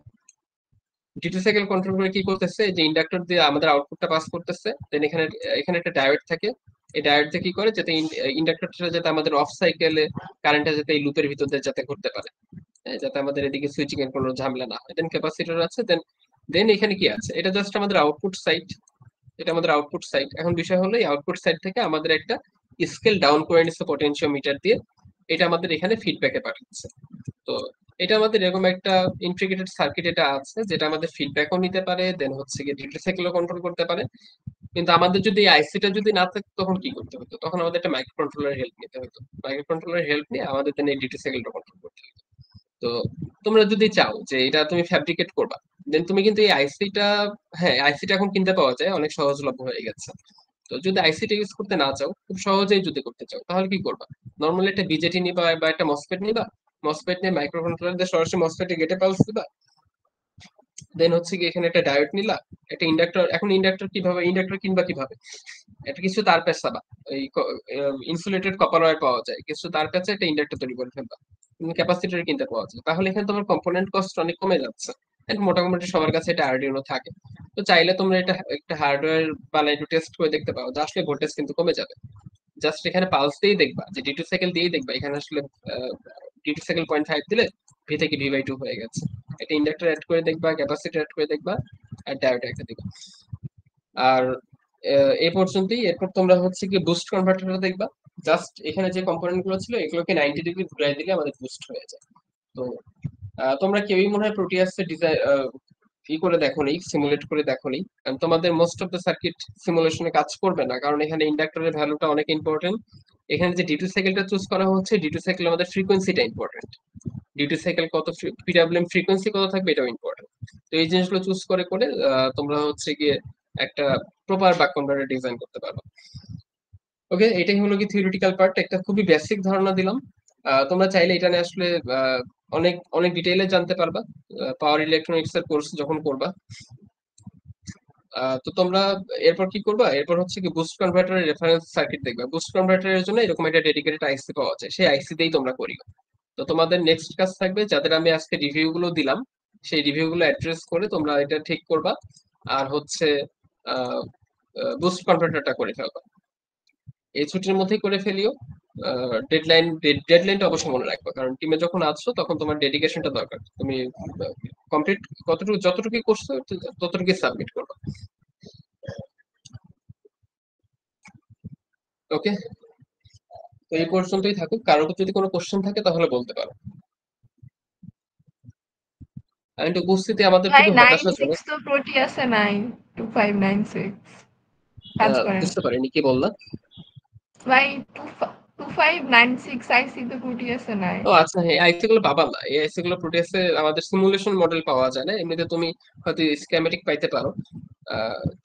ডিউটি সাইকেল কন্ট্রোল করে কি করতেছে? যে ইন্ডাক্টর দিয়ে আমাদের আউটপুটটা পাস করতেছে। দেন এখানে এখানে একটা ডায়োড থাকে। এই ডায়োড দিয়ে কি করে? যাতে ইন্ডাক্টরটা যাতে আমাদের অফ সাইকেলে কারেন্টটা যাতে এই লুপের ভিতর দিয়ে যাতে করতে পারে, যাতে আমাদের এদিকে সুইচিং এর কোনো ঝামেলা না হয়। দেন ক্যাপাসিটর আছে। দেন দেন এখানে কি আছে? এটা জাস্ট আমাদের আউটপুট সাইড। এটা আমাদের আউটপুট সাইড। এখন বিষয় হলো এই আউটপুট সাইড থেকে আমাদের একটা স্কেল ডাউন করে নিচ্ছে পটেনশিওমিটার দিয়ে, এটা আমাদের এখানে ফিডব্যাকে পাঠাচ্ছে। তো এটা আমাদের এরকম একটা ইন্টিগ্রেটেড সার্কিট এটা আছে, যেটা আমাদের ফিডব্যাকও নিতে পারে, দেন হচ্ছে গিয়ে ডিউটি সাইকেলও কন্ট্রোল করতে পারে। কিন্তু আমাদের যদি এই আইসিটা যদি না থাকতো, তখন কি করতে হতো? তখন আমাদের একটা মাইক্রো কন্ট্রোলারের হেল্প নিতে হতো। মাইক্রো কন্ট্রোলারের হেল্প নিয়ে আমাদের দেন এই ডিউটি সাইকেলটা কন্ট্রোল করতে হতো। তো তোমরা যদি চাও যে এটা তুমি ফ্যাব্রিকেট করবা, দেন তুমি কিন্তু এই আইসিটা, হ্যাঁ আইসিটা এখন কিনতে পাওয়া যায়, অনেক সহজলভ্য হয়ে গেছে। তো যদি আইসিটা ইউজ করতে না চাও, খুব সহজেই যদি করতে চাও, তাহলে কি করবা? নর্মালি একটা বিজেটি নিবা বা একটা মসফেট নিবা। মসফেট নিয়ে মাইক্রো কন্ট্রোলার দিয়ে সরাসরি মসফেটে গেটে পালস দিবা। দেন হচ্ছে কি এখানে একটা ডায়োড নিলা, একটা ইন্ডাক্টর। এখন ইন্ডাক্টর কিভাবে, ইন্ডাক্টর কিনবা কিভাবে? একটা কিছু তার পেঁচাবা, এই ইনসুলেটেড কপার ওয়্যার পাওয়া যায়, কিছু তার পেঁচে একটা ইন্ডাক্টর তৈরি করে ফেলবা। ক্যাপাসিটর কিনতে পাওয়া যায়। তাহলে এখানে তোমার কম্পোনেন্ট কস্ট অনেক কমে যাচ্ছে। এন্ড মোটামুটি সবার কাছে এটা আরডিনো থাকে। তো চাইলে তোমরা এটা একটা হার্ডওয়্যার বানাই একটু টেস্ট করে দেখতে পাও, যে আসলে ভোল্টেজ কিন্তু কমে যাবে। জাস্ট এখানে পালস দিয়েই দেখবা, যে ডিউটি সাইকেল দিয়েই দেখবা এখানে আসলে ডিউটি সাইকেল 0.5 দিলে ভি থেকে ভি/2 হয়ে গেছে। একটা ইন্ডাক্টর অ্যাড করে দেখবা, ক্যাপাসিটর অ্যাড করে দেখবা, আর ডায়োড একটা দিবা। আর এই পর্যন্তই। এরপর তোমরা হচ্ছে কি বুস্ট কনভার্টারটা দেখবা। জাস্ট এখানে যে কম্পোনেন্ট গুলো ছিল, এগুলোকে 90 ডিগ্রি ঘুরাই দিলে আমাদের বুস্ট হয়ে যায়। তো তোমরা কেউই মনে হয় প্রোটিয়াসের ডিজাইন করে দেখোনি, সিমুলেট করে দেখোনি, কারণ তোমাদের মোস্ট অফ দ্য সার্কিট সিমুলেশনে কাজ করবে না, কারণ এখানে ইন্ডাক্টরের ভ্যালুটা অনেক ইম্পর্টেন্ট। এখানে যে ডিউটি সাইকেলটা চুজ করা হচ্ছে, ডিউটি সাইকেল আমাদের ফ্রিকোয়েন্সিটা ইম্পর্টেন্ট। ডিউটি সাইকেল কত, পিডব্লিউএম ফ্রিকোয়েন্সি কত থাকবে, এটাও ইম্পর্টেন্ট। তো এই জিনিসগুলো চুজ করে করে তোমরা হচ্ছে গিয়ে একটা প্রপার বাক কনভার্টার ডিজাইন করতে পারবে। ওকে, এটাই হলো কি থিওরিটিক্যাল পার্ট, একটা খুবই বেসিক ধারণা দিলাম। তোমরা চাইলে এটা নিয়ে আসলে অনেক অনেক ডিটেইলে জানতে পারবা পাওয়ার ইলেকট্রনিক্স এর কোর্স যখন করবা। তো তোমরা এরপর কি করবা, এরপর হচ্ছে কি বুস্ট কনভার্টারের রেফারেন্স সার্কিট দেখবা। বুস্ট কনভার্টারের জন্য এরকম একটা ডেডিকেটেড আইসি পাওয়া যায়, সেই আইসি দিয়েই তোমরা করিও। তো তোমাদের নেক্সট কাজ থাকবে, যাদের আমি আজকে রিভিউ গুলো দিলাম সেই রিভিউ গুলো অ্যাড্রেস করে তোমরা এটা ঠিক করবা, আর হচ্ছে বুস্ট কনভার্টারটা করে ফেলবা। এই ছুটির মধ্যেই করে ফেলিও। ডেডলাইনটা অবশ্যই মনে রাখবে, কারণ টিমে যখন আছো তখন তোমার ডেডিকেশনটা দরকার। তুমি কমপ্লিট যতটুকু করছো ততটুকু সাবমিট করবে। ওকে, তো এই পর্যন্তই থাকুক। কারোর যদি কোনো কোশ্চেন থাকে তাহলে বলতে পারো। আমি একটু উপস্থিতি আমাদের ভাই খুবই হতাশাজনক। 96 তো প্রোটিয়াসে নাই, 2596 কাজ করেন। বুঝতে পারিনি, কি বললা? ভাই 2596 আইসি তো প্রোটিয়াসে নাই। ও আচ্ছা, হ্যাঁ, আইসি গুলো পাবা না। এই আইসি গুলো প্রোটিয়াসে আমাদের সিমুলেশন মডেল পাওয়া যায় না, এমনিতে তুমি হয়তো স্কিমেটিক পাইতে পারো।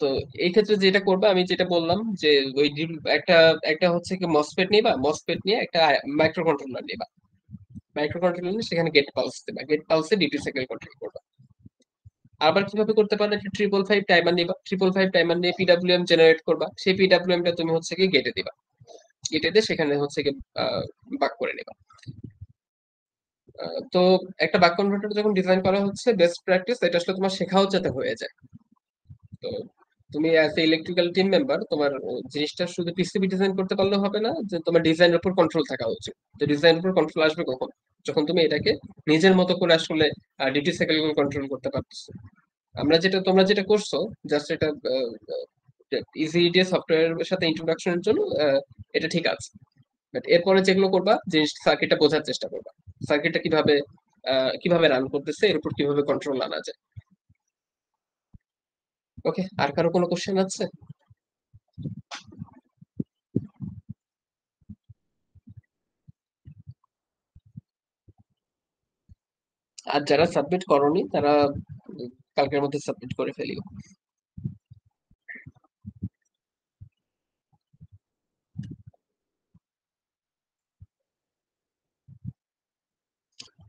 তো এই ক্ষেত্রে যেটা করবে, আমি যেটা বললাম যে ওই একটা একটা হচ্ছে কি মসফেট নিবা, মসফেট নিয়ে একটা মাইক্রো কন্ট্রোলার নিবা। মাইক্রো কন্ট্রোলার নিয়ে সেখানে গেট পালস দিবা, গেট পালসে ডিউটি সাইকেল কন্ট্রোল করবা। আবার কিভাবে করতে পারলে, একটা 555 টাইমার নিবা, 555 টাইমার নিয়ে পিডব্লিউএম জেনারেট করবা। সেই পিডব্লিউএম টা তুমি হচ্ছে কি গেটে দিবা, গেটে দিয়ে সেখানে হচ্ছে কি বাক করে নিবা। তো একটা বাক কনভার্টার যখন ডিজাইন করা হচ্ছে, বেস্ট প্র্যাকটিস এটা আসলে তোমার শেখাও যাতে হয়ে যায়। তো তুমি as a electrical team member তোমার জিনিসটা শুধু পিসিবি ডিজাইন করতে পারলে হবে না, যে তোমার ডিজাইনের উপর কন্ট্রোল থাকা উচিত। তো ডিজাইনের উপর কন্ট্রোল আসবে কখন, যখন তুমি এটাকে নিজের মতো করে আসলে ডিউটি সাইকেল কন্ট্রোল করতে পারতেছো। তোমরা যেটা করছো, জাস্ট এটা ইজি ইডিএ সফটওয়্যারের সাথে ইন্ট্রোডাকশনের জন্য এটা ঠিক আছে। বাট এরপরে যেগুলো করবা, জিনিস সার্কিটটা বোঝার চেষ্টা করবা, সার্কিটটা কিভাবে রান করতেছে, এর উপর কিভাবে কন্ট্রোল আনা যায়। ওকে, আর কারো কোনো কোশ্চেন আছে? আর যারা সাবমিট করনি তারা কালকের মধ্যে সাবমিট করে ফেলিও।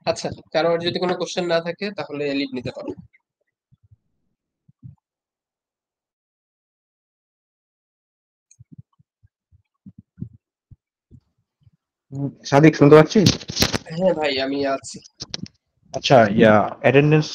আচ্ছা, কারোর যদি কোনো কোশ্চেন না থাকে তাহলে লিভ নিতে পারো। সাদিক শুনতে পাচ্ছিস? হ্যাঁ ভাই, আমি আছি। আচ্ছা, অ্যাটেন্ডেন্স